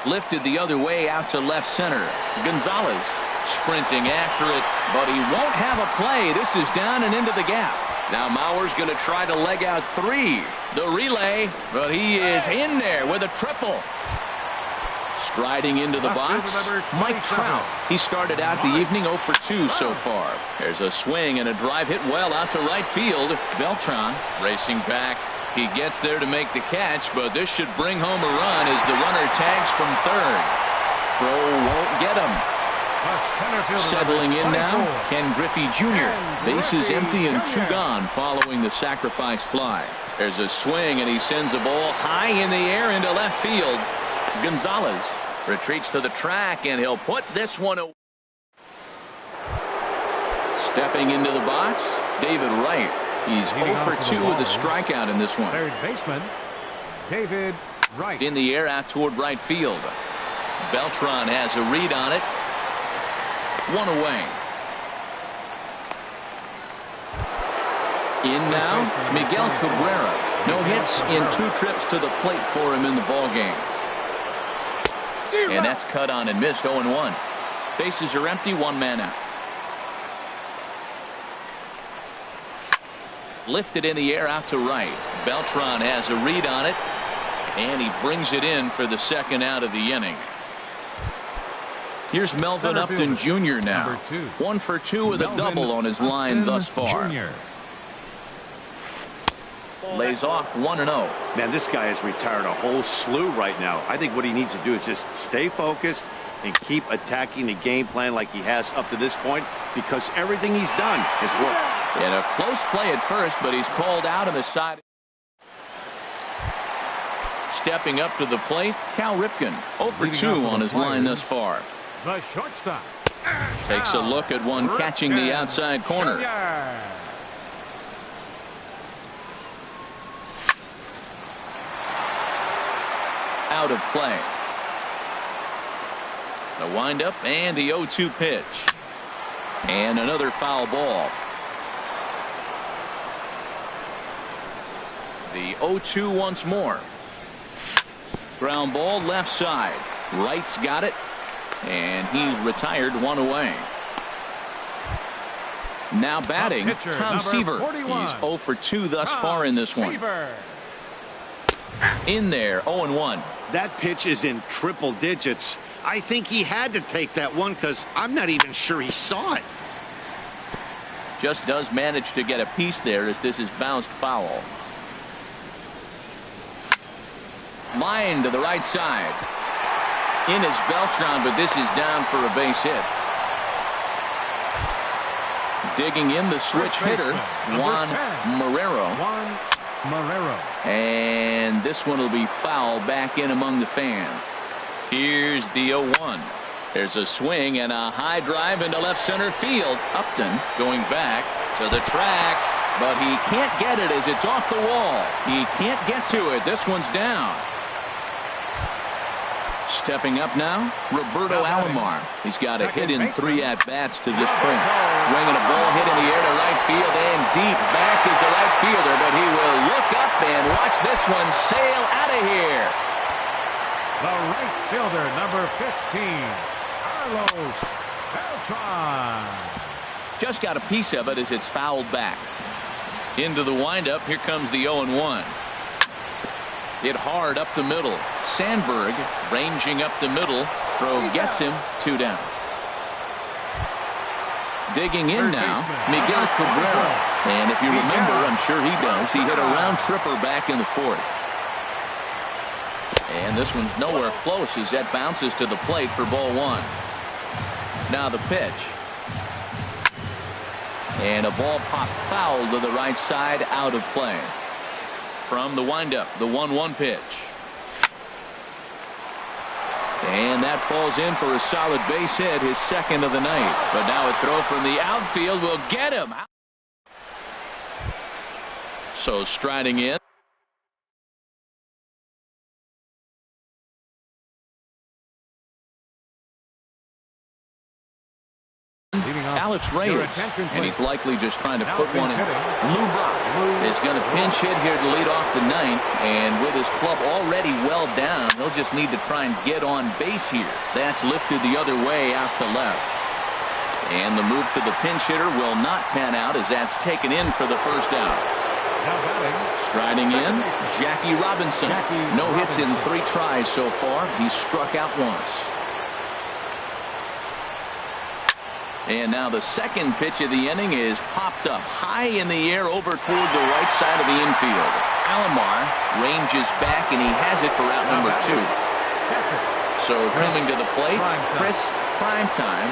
Lifted the other way out to left center. Gonzalez sprinting after it, but he won't have a play. This is down and into the gap. Now Mauer's going to try to leg out 3. The relay, but he is in there with a triple. Striding into the box, Mike Trout. He started out the evening 0 for 2 so far. There's a swing and a drive hit well out to right field. Beltran racing back. He gets there to make the catch, but this should bring home a run as the runner tags from third. Throw won't get him. Settling in now, Ken Griffey Jr. Bases empty and 2 gone following the sacrifice fly. There's a swing, and he sends a ball high in the air into left field. Gonzalez retreats to the track, and he'll put this one away. Stepping into the box, David Wright. He's 0 for 2 with a strikeout in this one. Third baseman, David Wright. In the air out toward right field. Beltran has a read on it. 1 away. In now, Miguel Cabrera. No hits in 2 trips to the plate for him in the ball game. And that's cut on and missed. 0-1. Bases are empty. 1 man out. Lifted in the air out to right. Beltran has a read on it, and he brings it in for the second out of the inning. Here's Melvin Upton Jr. now. 1 for 2 with a double on his line thus far. Lays off 1-0. Man, this guy has retired a whole slew right now. I think what he needs to do is just stay focused and keep attacking the game plan like he has up to this point, because everything he's done has worked. And a close play at first, but he's called out on the side. Stepping up to the plate, Cal Ripken. 0 for 2 on his line thus far. The shortstop takes a look at one catching the outside corner. Out of play. The windup and the 0-2 pitch. And another foul ball. The 0-2 once more. Ground ball left side. Wright's got it. And he's retired 1 away. Now batting, Tom Seaver. He's 0 for 2 thus far in this one. In there, 0-1. That pitch is in triple digits. I think he had to take that one because I'm not even sure he saw it. Just does manage to get a piece there as this is bounced foul. Line to the right side. In is Beltran, but this is down for a base hit. Digging in the switch hitter, Juan Marrero. And this one will be foul back in among the fans. Here's the 0-1. There's a swing and a high drive into left center field. Upton going back to the track, but he can't get it as it's off the wall. He can't get to it. This one's down. Stepping up now, Roberto Alomar. He's got a hit in 3 at-bats to this point. Swinging a ball hit in the air to right field and deep. Back is the right fielder, but he will look up and watch this one sail out of here. The right fielder, number 15, Carlos Beltran. Just got a piece of it as it's fouled back. Into the windup, here comes the 0-1. Hit hard up the middle. Sandberg ranging up the middle. Throw gets him. 2 down. Digging in now, Miguel Cabrera. And if you remember, I'm sure he does, he hit a round tripper back in the 4th. And this one's nowhere close as that bounces to the plate for ball 1. Now the pitch. And a ball popped foul to the right side, out of play. From the windup, the 1-1 pitch. And that falls in for a solid base hit, his 2nd of the night. But now a throw from the outfield will get him. So striding in. Alex Reyes, and he's likely just trying to put one in. Lou Brock is going to pinch hit here to lead off the 9th, and with his club already well down, he'll just need to try and get on base here. That's lifted the other way out to left. And the move to the pinch hitter will not pan out as that's taken in for the 1st out. Striding in, Jackie Robinson. No hits in 3 tries so far. He's struck out once. And now the 2nd pitch of the inning is popped up high in the air over toward the right side of the infield. Alomar ranges back, and he has it for out number 2. So coming to the plate, Chris Primetime.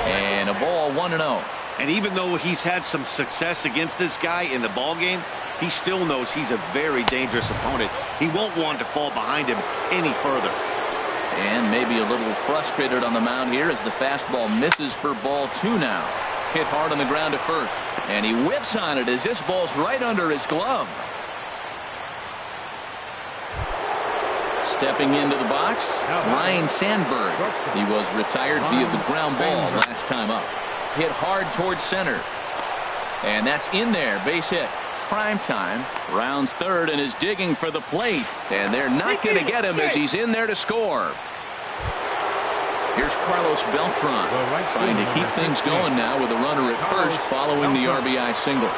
And a ball 1-0. And even though he's had some success against this guy in the ball game, he still knows he's a very dangerous opponent. He won't want to fall behind him any further. And maybe a little frustrated on the mound here as the fastball misses for ball 2 now. Hit hard on the ground to first. And he whips on it as this ball's right under his glove. Stepping into the box, Ryan Sandberg. He was retired via the ground ball last time up. Hit hard towards center. And that's in there. Base hit. Primetime rounds 3rd and is digging for the plate, and they're not going to get him as he's in there to score. Here's Carlos Beltran trying to keep things going now with a runner at first following the RBI single.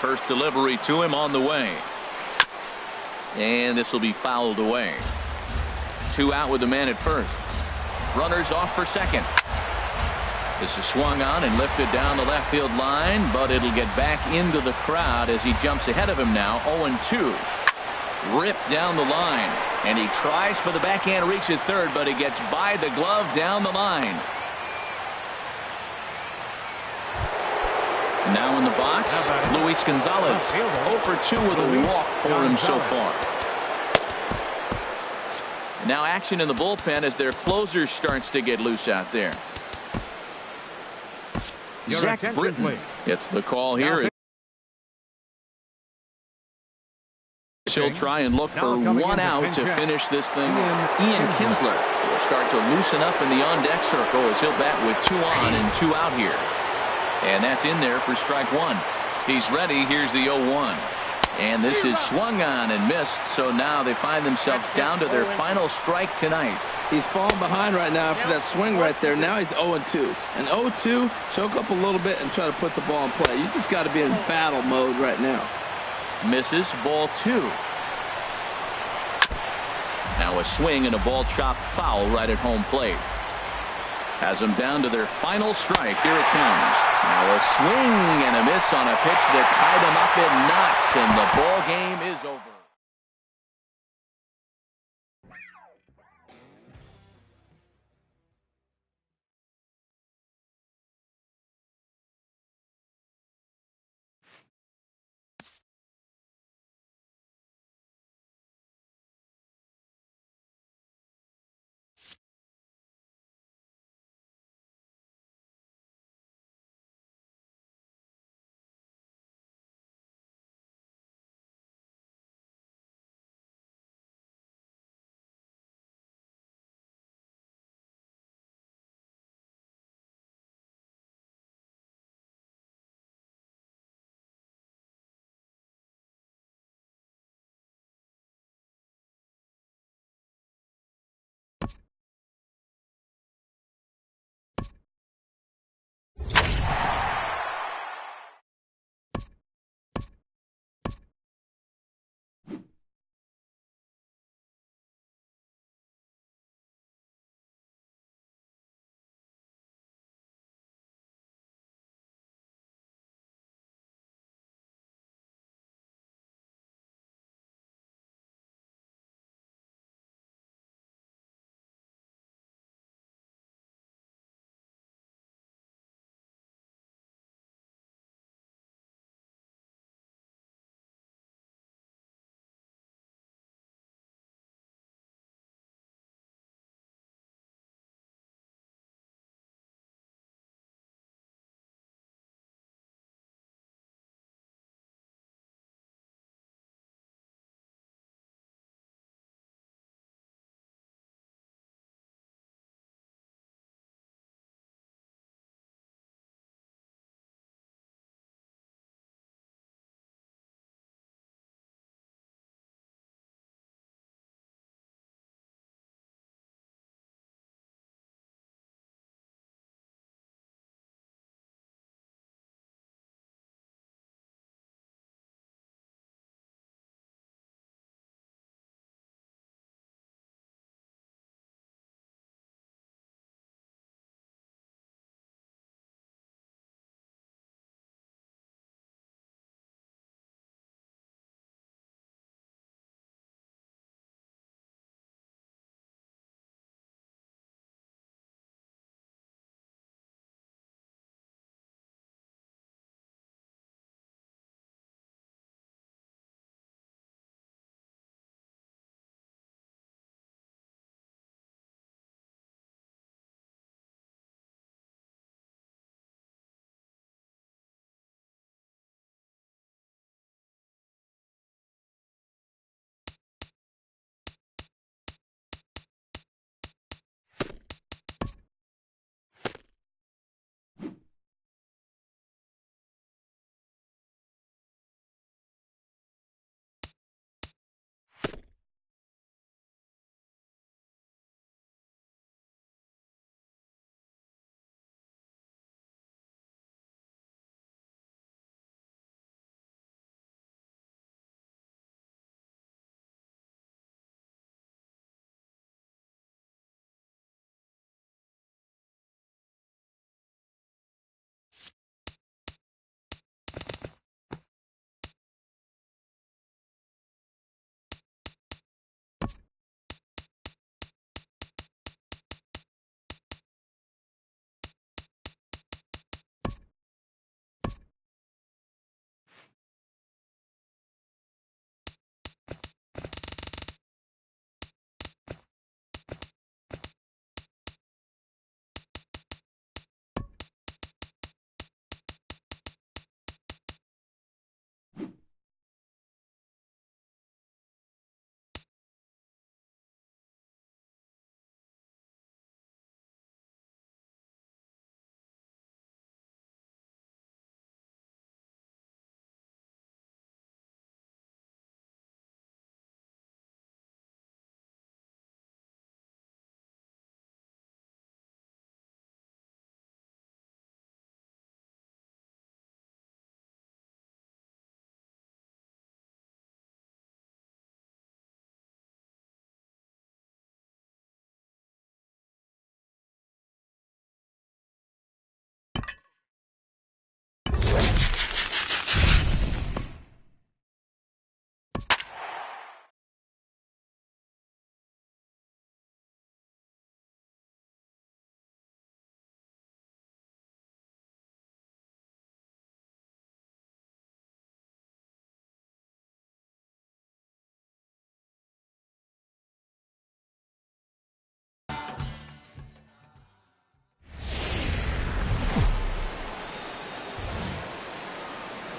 First delivery to him on the way, and this will be fouled away. 2 out with the man at first. Runners off for 2nd. This is swung on and lifted down the left field line, but it'll get back into the crowd as he jumps ahead of him now. 0-2. Ripped down the line, and he tries for the backhand reach at 3rd, but he gets by the glove down the line. Now in the box, Luis Gonzalez. 0-2 with a walk for him so far. Now action in the bullpen as their closer starts to get loose out there. Zach Britton gets the call here. He'll try and look for 1 out to finish this thing. Ian Kinsler will start to loosen up in the on-deck circle as he'll bat with 2 on and 2 out here. And that's in there for strike 1. He's ready. Here's the 0-1. And this is swung on and missed. So now they find themselves down to their final strike tonight. He's falling behind right now after that swing right there. Now he's 0-2. And 0-2, choke up a little bit and try to put the ball in play. You just got to be in battle mode right now. Misses, ball 2. Now a swing and a ball chopped foul right at home plate. Has them down to their final strike. Here it comes. Now a swing and a miss on a pitch that tied them up in knots, and the ball game is over.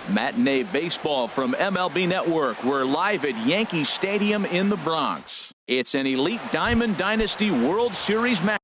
Matinee baseball from MLB Network. We're live at Yankee Stadium in the Bronx. It's an elite Diamond Dynasty World Series match.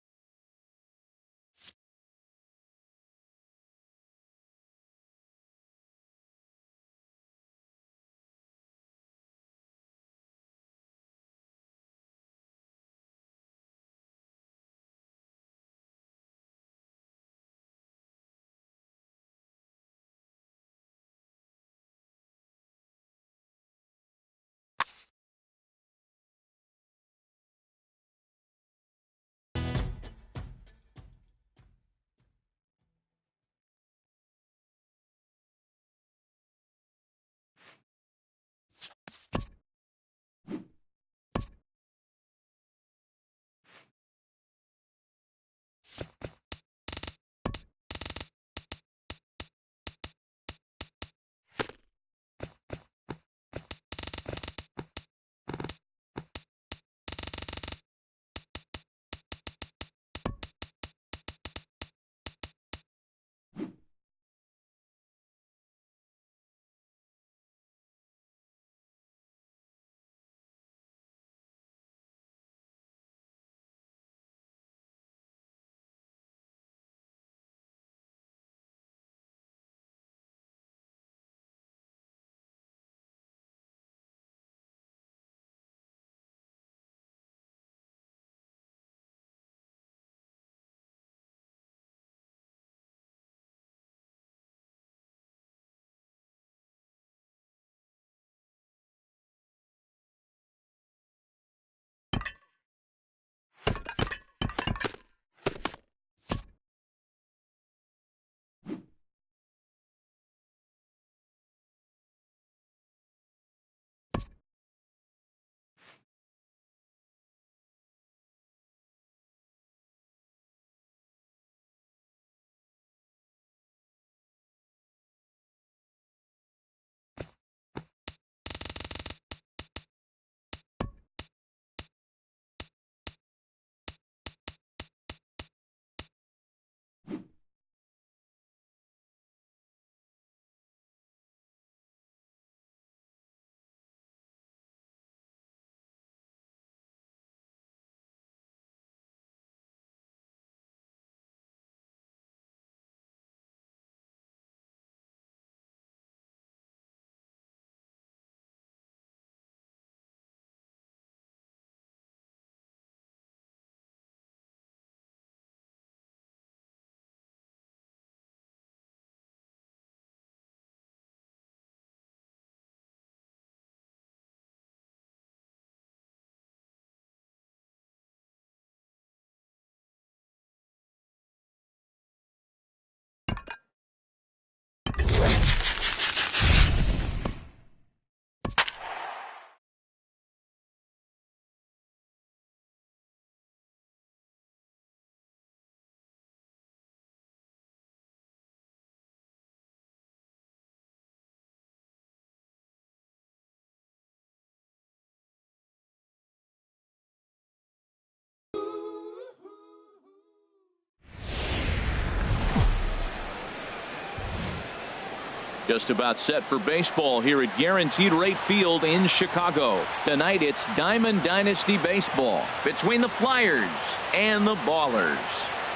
Just about set for baseball here at Guaranteed Rate Field in Chicago. Tonight it's Diamond Dynasty Baseball between the Flyers and the Ballers.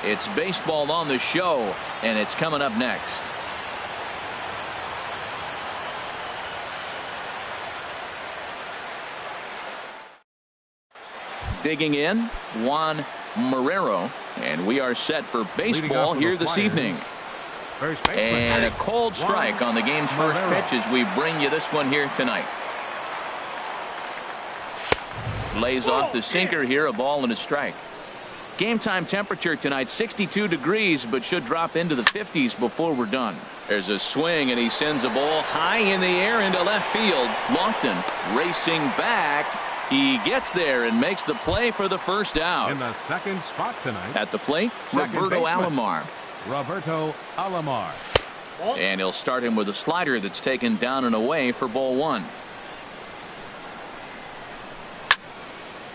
It's baseball on the show, and it's coming up next. Digging in, Juan Marrero, and we are set for baseball here this evening. And a cold strike on the game's first pitch as we bring you this one here tonight. Lays off the sinker here, a ball and a strike. Game time temperature tonight 62 degrees, but should drop into the 50s before we're done. There's a swing, and he sends a ball high in the air into left field. Lofton racing back. He gets there and makes the play for the first out. In the second spot tonight. At the plate, Roberto Alomar. And he'll start him with a slider that's taken down and away for ball one.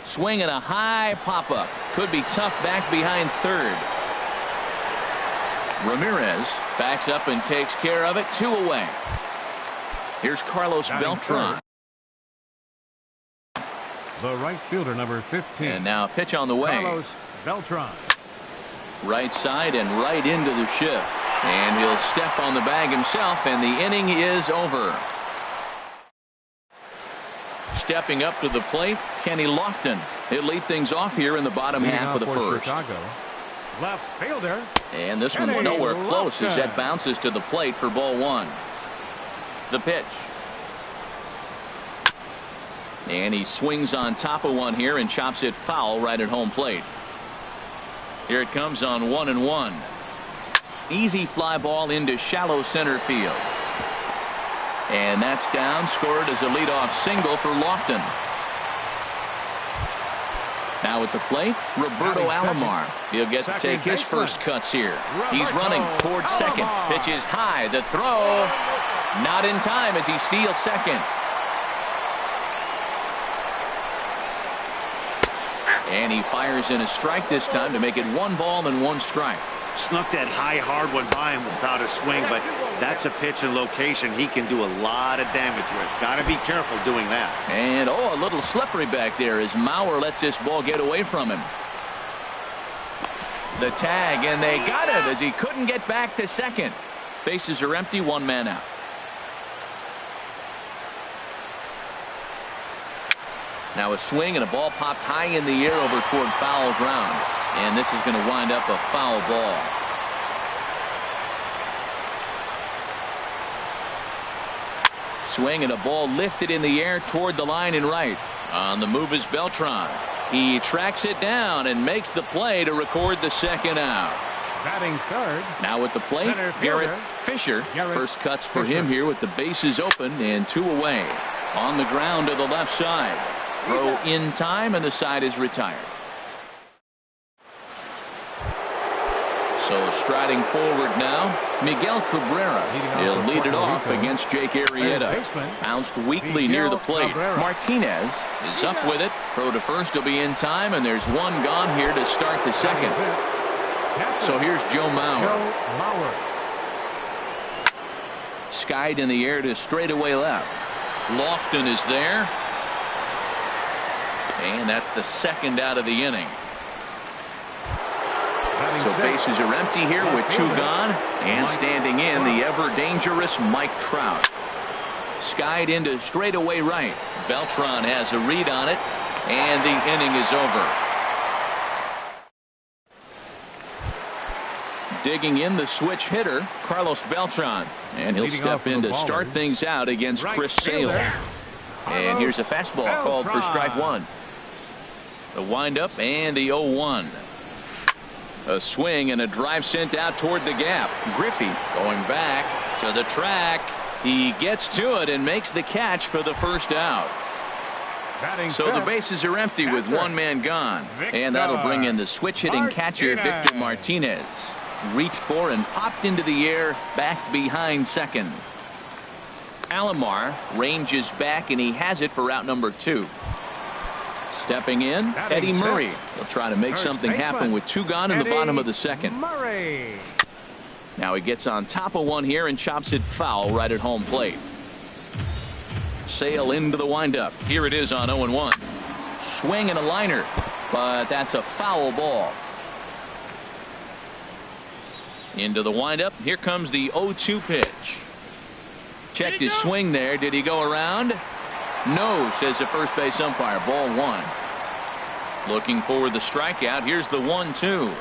Swing and a high pop-up. Could be tough back behind third. Ramirez backs up and takes care of it. 2 away. Here's Carlos Beltran. The right fielder, number 15. And now pitch on the way. Carlos Beltran. Right side and right into the shift. And he'll step on the bag himself, and the inning is over. Stepping up to the plate, Kenny Lofton. He'll lead things off here in the bottom half of the first. Chicago. Left fielder. And this one's nowhere close as that bounces to the plate for ball one. The pitch. And he swings on top of one here and chops it foul right at home plate. Here it comes on 1-1. Easy fly ball into shallow center field. And that's down, scored as a leadoff single for Lofton. Now at the plate, Roberto Alomar. He'll get to take his first cuts here. He's running towards second. Pitch is high. The throw not in time as he steals second. And he fires in a strike this time to make it 1 ball and 1 strike. Snuck that high hard one by him without a swing, but that's a pitch and location he can do a lot of damage with. Got to be careful doing that. And a little slippery back there as Mauer lets this ball get away from him. The tag, and they got it as he couldn't get back to second. Bases are empty, 1 man out. Now a swing and a ball popped high in the air over toward foul ground. And this is going to wind up a foul ball. Swing and a ball lifted in the air toward the line and right. On the move is Beltran. He tracks it down and makes the play to record the second out. Batting third. Now at the plate, Garrett Fisher. First cuts for him here with the bases open and 2 away. On the ground to the left side. Throw in time and the side is retired. So striding forward now, Miguel Cabrera. He'll lead it off against Jake Arrieta. Bounced weakly near the plate. Martinez is up with it. Throw to first will be in time, and there's 1 gone here to start the second. So here's Joe Mauer. Skied in the air to straightaway left. Lofton is there. And that's the second out of the inning. So bases are empty here with 2 gone. And standing in, the ever-dangerous Mike Trout. Skied into straightaway right. Beltran has a read on it. And the inning is over. Digging in the switch hitter, Carlos Beltran. And he'll step in to start things out against Chris Sale. And here's a fastball called for strike 1. The windup and the 0-1. A swing and a drive sent out toward the gap. Griffey going back to the track. He gets to it and makes the catch for the first out. So the bases are empty with 1 man gone. And that'll bring in the switch hitting catcher Victor Martinez. Reached for and popped into the air back behind second. Alomar ranges back and he has it for out number 2. Stepping in, Eddie Murray. He'll try to make something happen with 2 gone in the bottom of the second. Now he gets on top of one here and chops it foul right at home plate. Sale into the windup. Here it is on 0-1. Swing and a liner, but that's a foul ball. Into the windup. Here comes the 0-2 pitch. Checked his swing there. Did he go around? No, says the first base umpire. Ball 1. Looking for the strikeout. Here's the 1-2.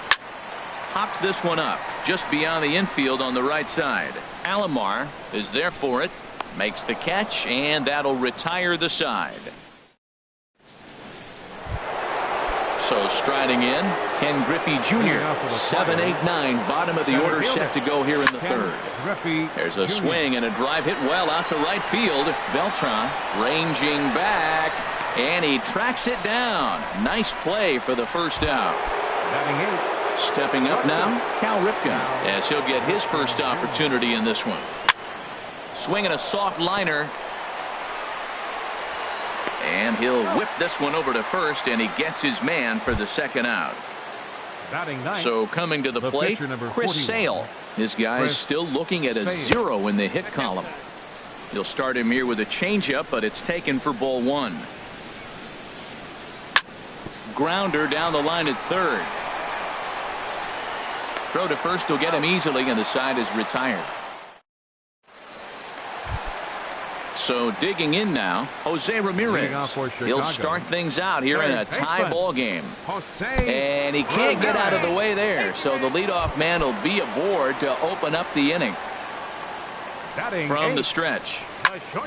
Pops this one up just beyond the infield on the right side. Alomar is there for it. Makes the catch, and that'll retire the side. So striding in, Ken Griffey Jr. 7-8-9, bottom of the order set to go here in the third. There's a swing and a drive hit well out to right field. Beltran ranging back, and he tracks it down. Nice play for the first out. Stepping up now, Cal Ripken, as he'll get his first opportunity in this one. Swinging a soft liner. And he'll whip this one over to first, and he gets his man for the second out. So coming to the plate, Chris Sale. This guy's still looking at a 0 in the hit column. You'll start him here with a changeup, but it's taken for ball one. Grounder down the line at third. Throw to first will get him easily, and the side is retired. So digging in now, Jose Ramirez. He'll start things out here in a tie ball game. And he can't get out of the way there. So the leadoff man will be aboard to open up the inning. From the stretch.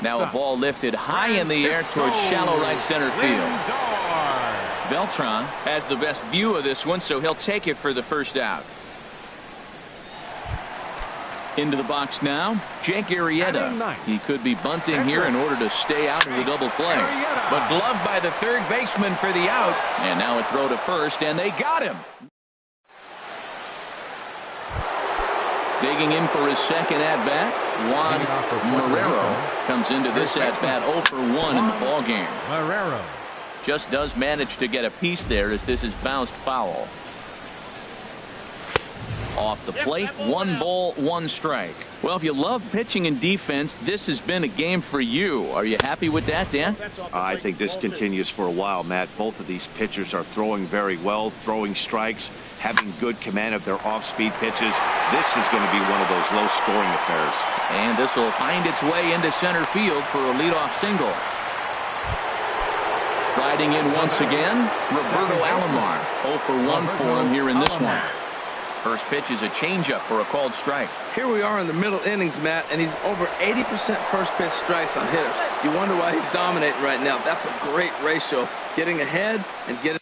Now a ball lifted high in the air towards shallow right center field. Beltran has the best view of this one, so he'll take it for the first out. Into the box now, Jake Arrieta. He could be bunting here in order to stay out of the double play. But gloved by the third baseman for the out. And now a throw to first, and they got him. Digging in for his second at-bat, Juan Marrero comes into this at-bat 0 for 1 in the ballgame. Marrero just does manage to get a piece there as this is bounced foul. Off the plate, 1 ball, 1 strike. Well, if you love pitching and defense, this has been a game for you. Are you happy with that, Dan? I think this continues for a while, Matt. Both of these pitchers are throwing very well, throwing strikes, having good command of their off-speed pitches. This is going to be one of those low-scoring affairs. And this will find its way into center field for a leadoff single. Riding in once again, Roberto Alomar. 0 for 1 for him here in this one. First pitch is a changeup for a called strike. Here we are in the middle innings, Matt, and he's over 80% first pitch strikes on hitters. You wonder why he's dominating right now. That's a great ratio. Getting ahead and getting.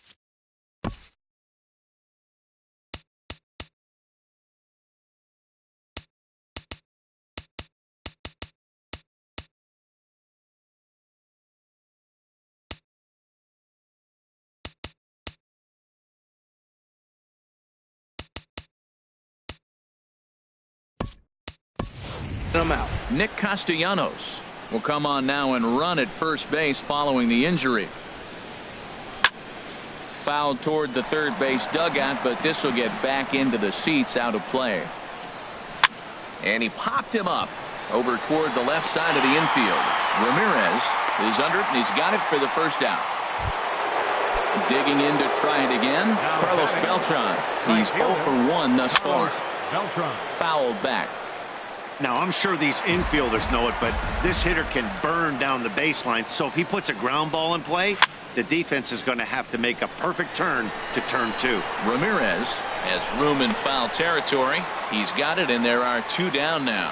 Him out. Nick Castellanos will come on now and run at first base following the injury. Fouled toward the third base dugout, but this will get back into the seats out of play. And he popped him up over toward the left side of the infield. Ramirez is under it, and he's got it for the first out. Digging in to try it again, Carlos Beltran. He's 0 for 1 thus far. Fouled back. Now, I'm sure these infielders know it, but this hitter can burn down the baseline. So if he puts a ground ball in play, the defense is going to have to make a perfect turn to turn 2. Ramirez has room in foul territory. He's got it, and there are 2 down now.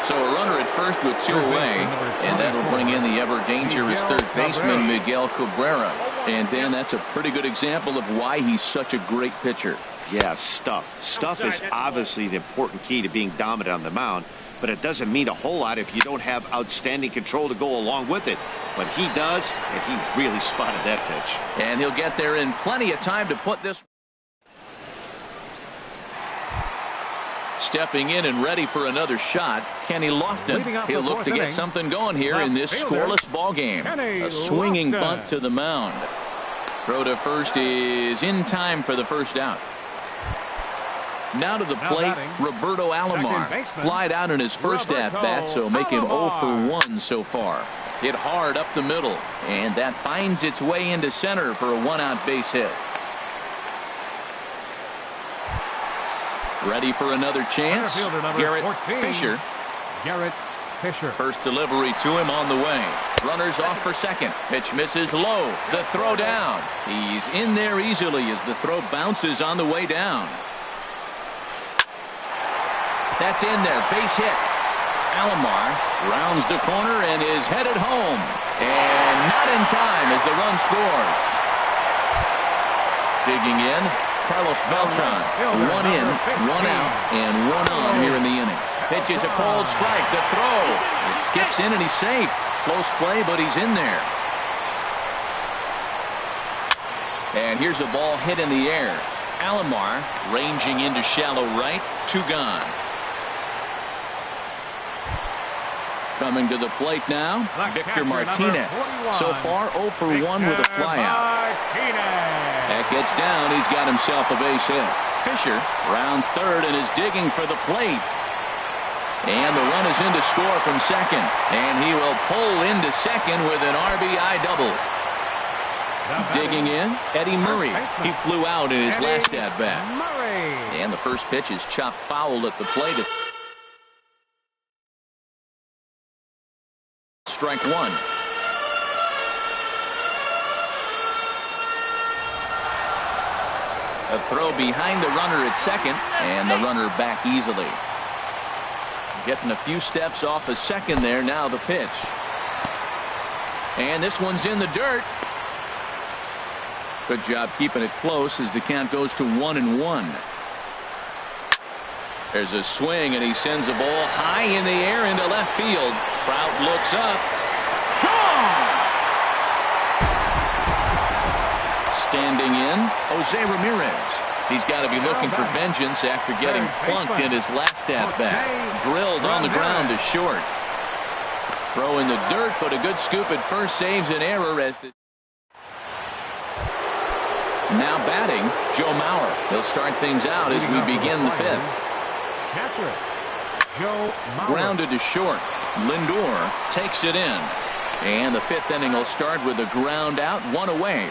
So a runner at first with 2 away, and that'll bring in the ever-dangerous third baseman, Miguel Cabrera. And, Dan, that's a pretty good example of why he's such a great pitcher. Yeah, stuff. Stuff is obviously the important key to being dominant on the mound, but it doesn't mean a whole lot if you don't have outstanding control to go along with it. But he does, and he really spotted that pitch. And he'll get there in plenty of time to put this. Stepping in and ready for another shot, Kenny Lofton. He'll look to get something going here in this scoreless ball game. A swinging bunt to the mound. Throw to first is in time for the first out. Now to the plate, Roberto Alomar. Flied out in his first at-bat, so make him 0 for 1 so far. Hit hard up the middle, and that finds its way into center for a 1-out base hit. Ready for another chance, Garrett Fisher. First delivery to him on the way. Runners off for second. Pitch misses low. The throw down. He's in there easily as the throw bounces on the way down. That's in there. Base hit. Alomar rounds the corner and is headed home. And not in time as the run scores. Digging in, Carlos Beltran. 1 in, 1 out, and 1 on here in the inning. Pitch is a cold strike. The throw. It skips in and he's safe. Close play, but he's in there. And here's a ball hit in the air. Alomar ranging into shallow right. 2 gone. Coming to the plate now, Victor Martinez. So far, 0 for 1 with a flyout. That gets down. He's got himself a base hit. Fisher rounds third and is digging for the plate. And the run is in to score from second. And he will pull into second with an RBI double. Digging in, Eddie Murray. He flew out in his last at-bat. And the first pitch is chopped foul at the plate. Strike one. A throw behind the runner at second, and the runner back easily. Getting a few steps off a second there. Now the pitch. And this one's in the dirt. Good job keeping it close as the count goes to 1-1. There's a swing, and he sends a ball high in the air into left field. Trout looks up. Gone! Standing in, Jose Ramirez. He's got to be looking for vengeance after getting plunked in his last at-bat. Drilled on the ground to short. Throw in the dirt, but a good scoop at first saves an error as the now batting, Joe Mauer. He'll start things out as we begin the fifth. Catcher, Joe Mauer. Grounded to short. Lindor takes it in. And the fifth inning will start with a ground out, one away.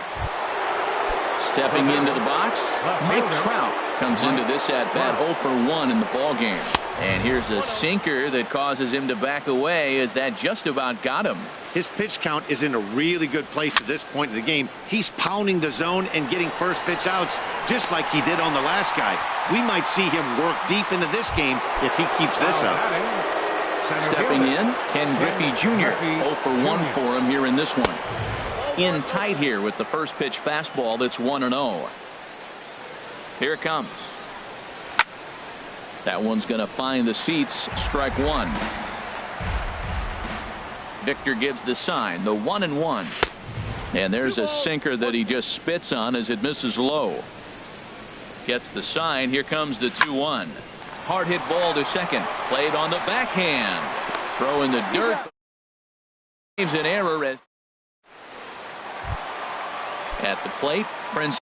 Stepping into the box, Mike Trout comes into this at-bat 0 for 1 in the ballgame. And here's a sinker that causes him to back away as that just about got him. His pitch count is in a really good place at this point in the game. He's pounding the zone and getting first pitch outs just like he did on the last guy. We might see him work deep into this game if he keeps this up. Stepping in, Ken Griffey Jr. 0 for 1 for him here in this one. In tight here with the first pitch fastball that's 1-0. Here it comes. That one's going to find the seats. Strike one. Victor gives the sign, the 1-1. And there's a sinker that he just spits on as it misses low. Gets the sign. Here comes the 2-1. Hard hit ball to second. Played on the backhand. Throw in the dirt. Saves an error as at the plate. Friends.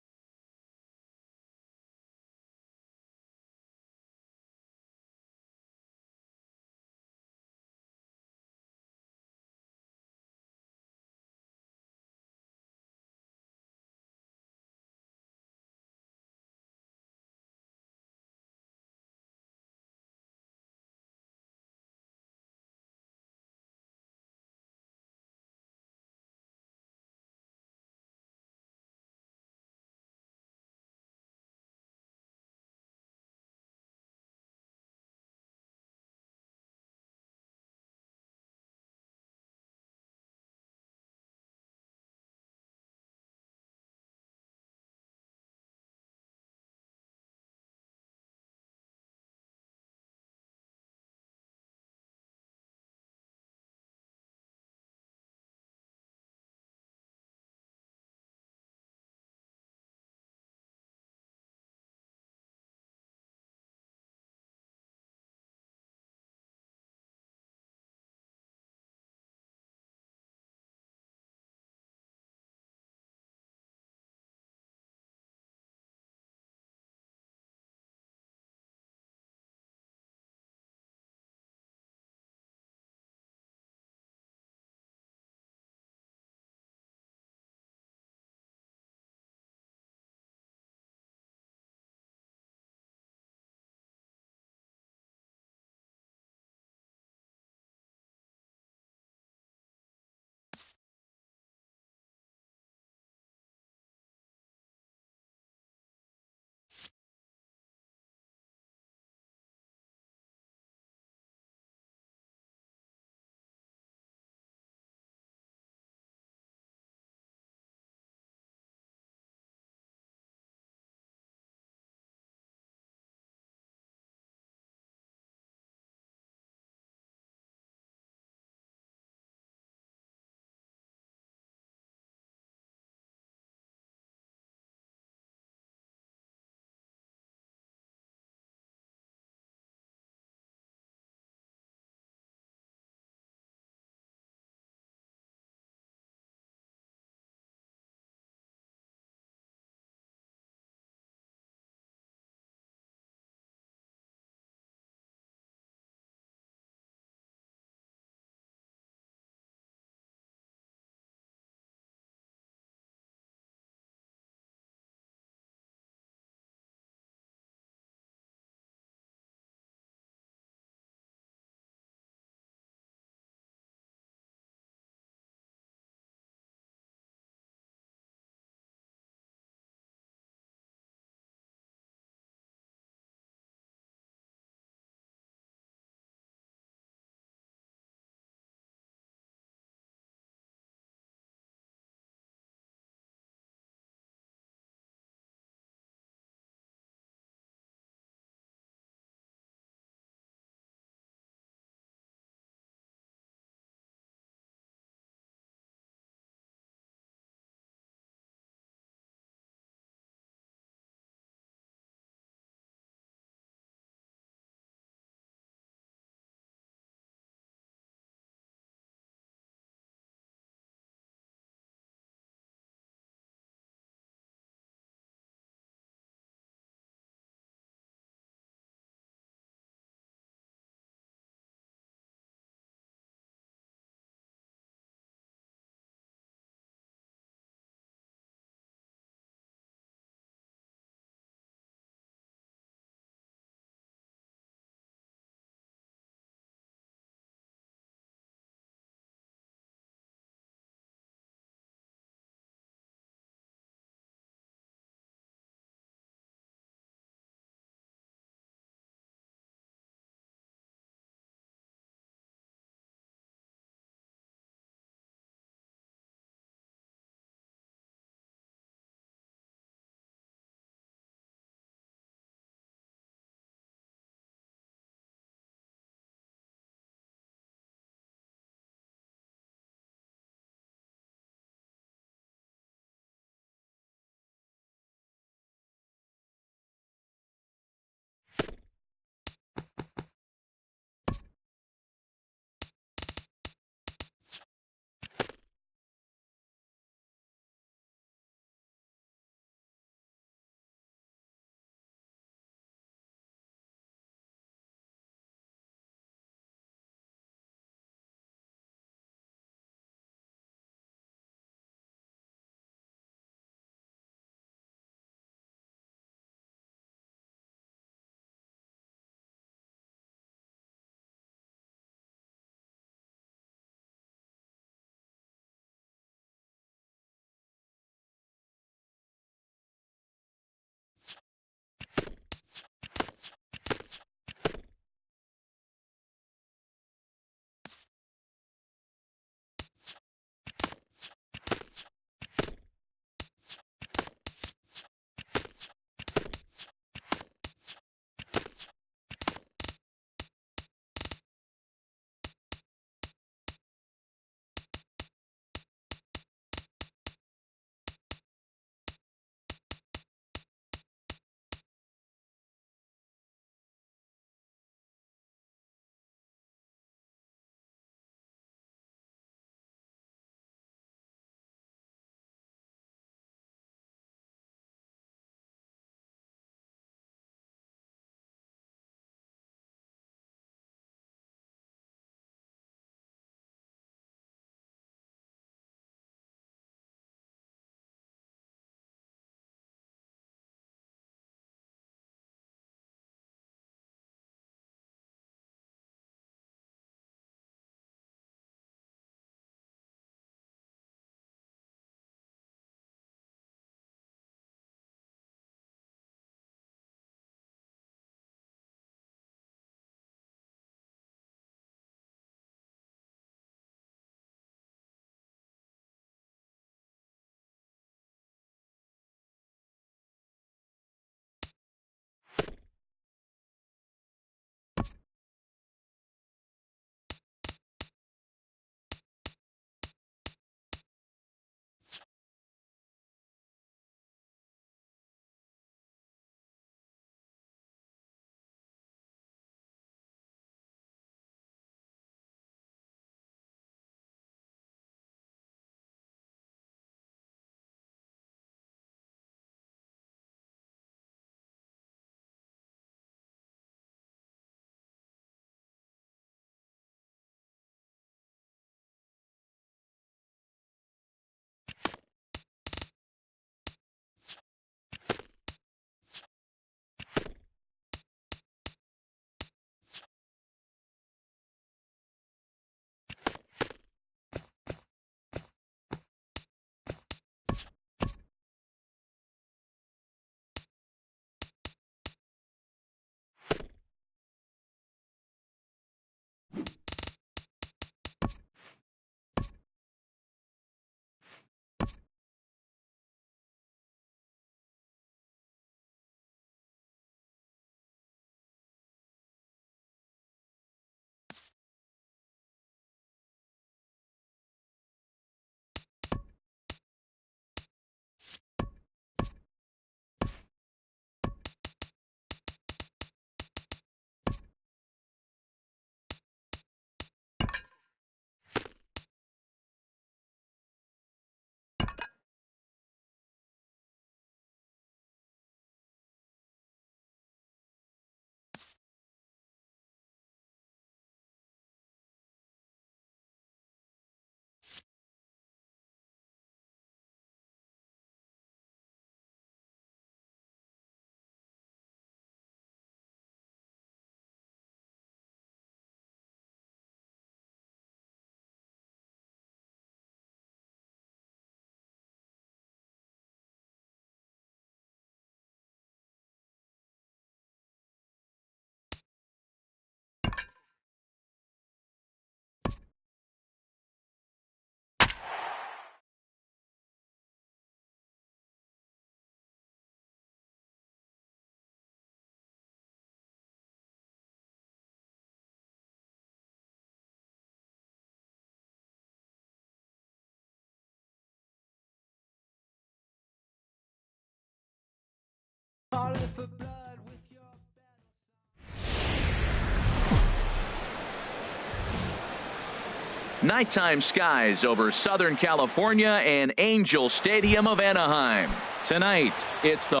Nighttime skies over Southern California and Angel Stadium of Anaheim. Tonight, it's the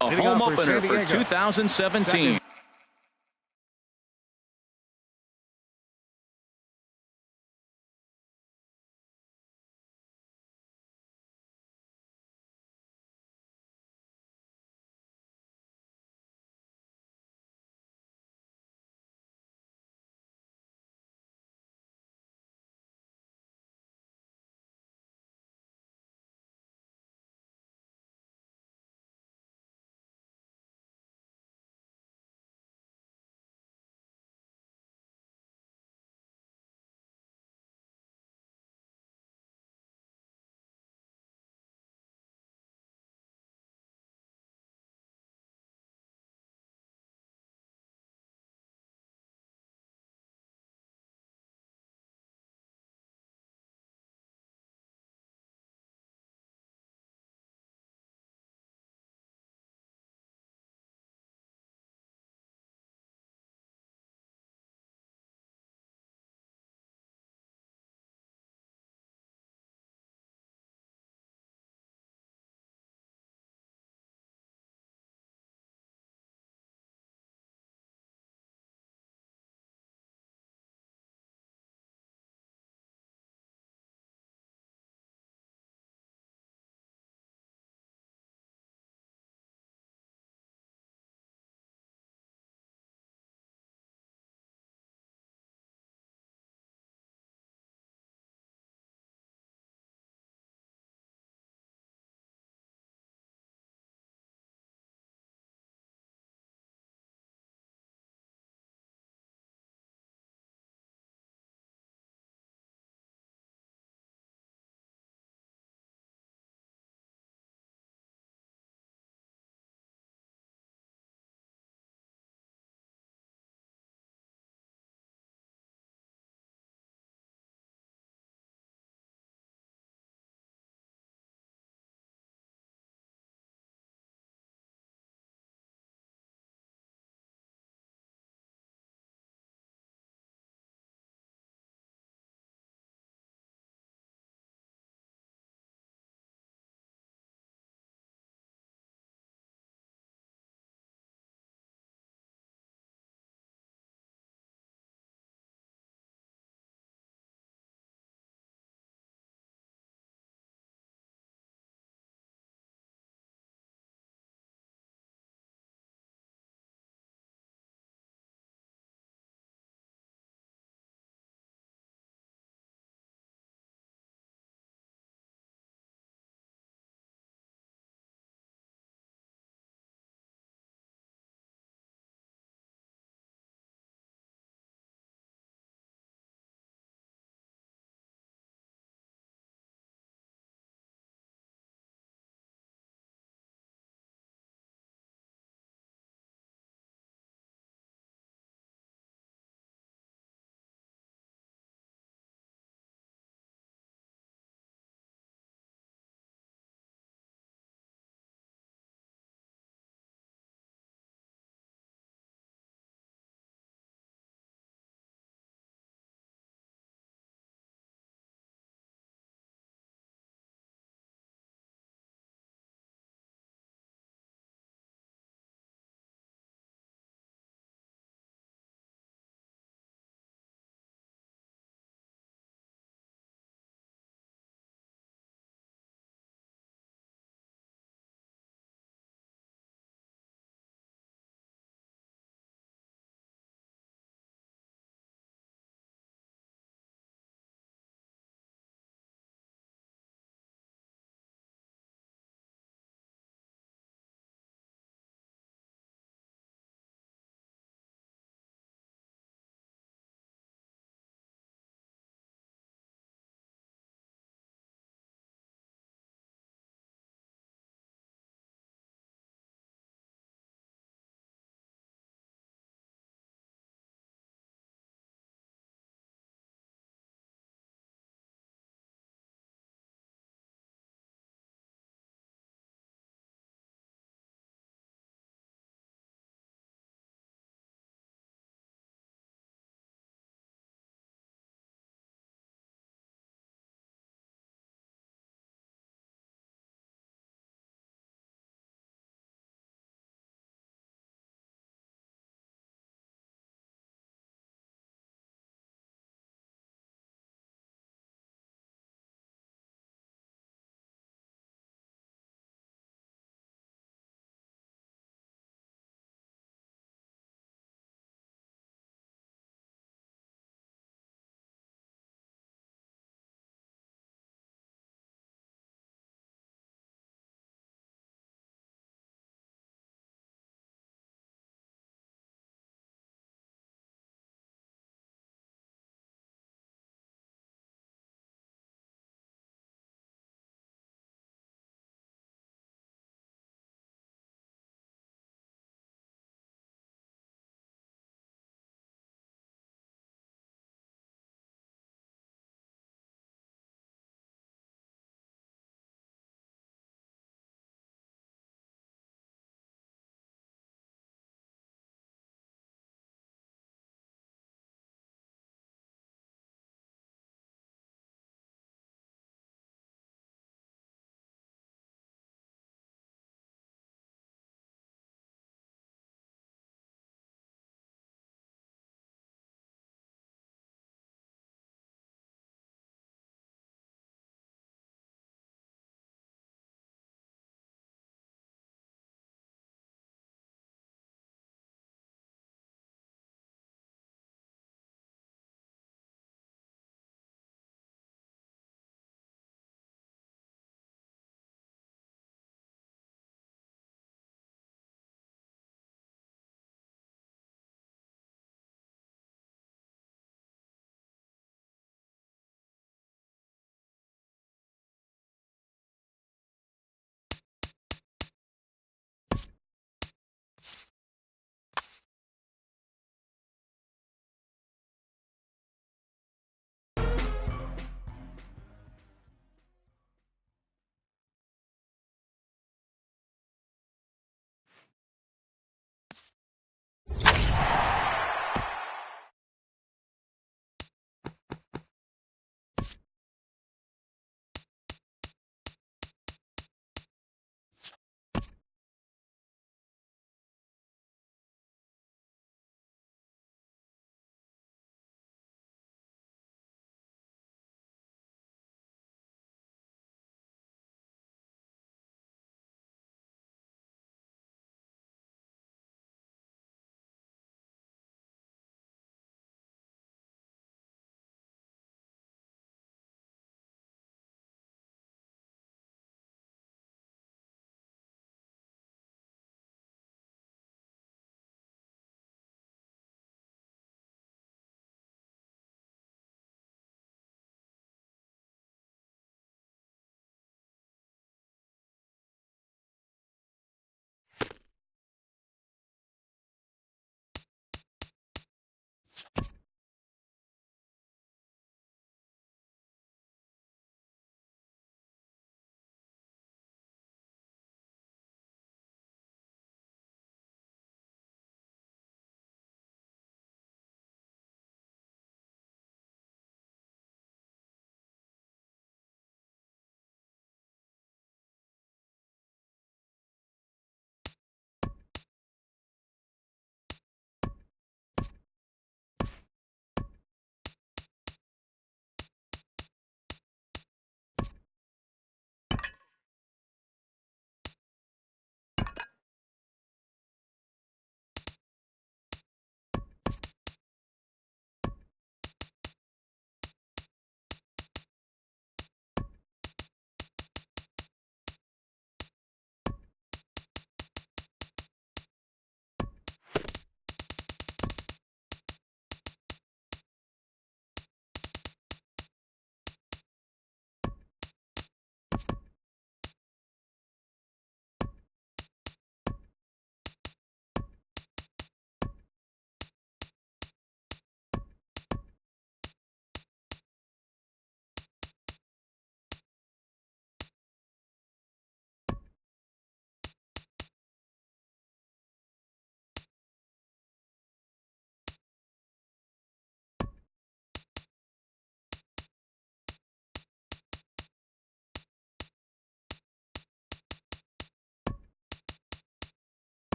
home opener for 2017.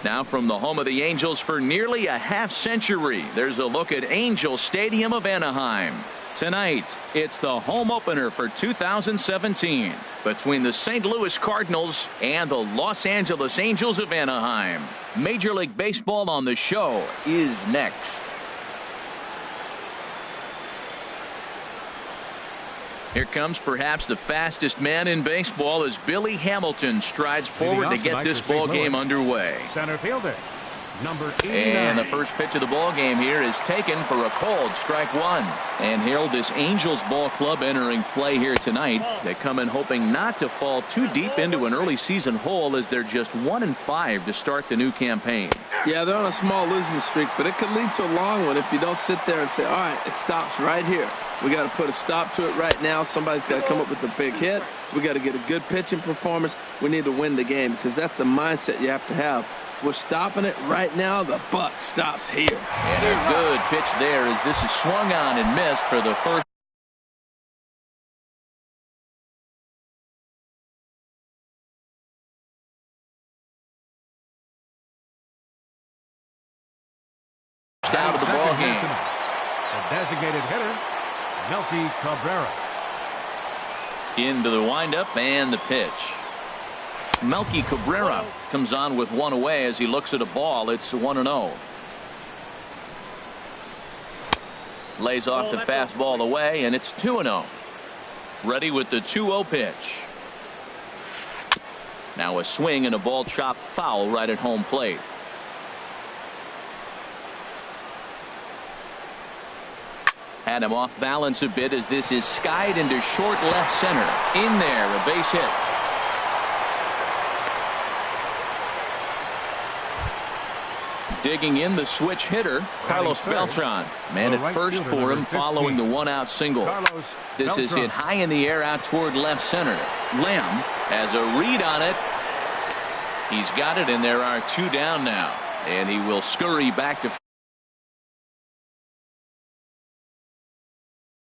Now from the home of the Angels for nearly a half-century, there's a look at Angel Stadium of Anaheim. Tonight, it's the home opener for 2017 between the St. Louis Cardinals and the Los Angeles Angels of Anaheim. Major League Baseball on the show is next. Here comes perhaps the fastest man in baseball as Billy Hamilton strides forward to get this ball game underway. Center fielder, number 89. And the first pitch of the ball game here is taken for a called strike one. And Harold, this Angels ball club entering play here tonight. They come in hoping not to fall too deep into an early season hole as they're just 1-5 to start the new campaign. Yeah, they're on a small losing streak, but it could lead to a long one if you don't sit there and say, all right, it stops right here. We got to put a stop to it right now. Somebody's got to come up with a big hit. We got to get a good pitching performance. We need to win the game because that's the mindset you have to have. We're stopping it right now. The buck stops here. And a good pitch there as this is swung on and missed for the first. Out of the ball game. The designated hitter, Melky Cabrera. Into the windup and the pitch. Melky Cabrera comes on with one away as he looks at a ball. It's 1-0. Lays off the fastball away, and it's 2-0. Ready with the 2-0 pitch. Now a swing and a ball chopped foul right at home plate. Had him off balance a bit as this is skied into short left center. In there, a base hit. Digging in the switch hitter, Carlos Beltran. Man at first for him following the one-out single. This is hit high in the air out toward left center. Lamb has a read on it. He's got it, and there are two down now. And he will scurry back to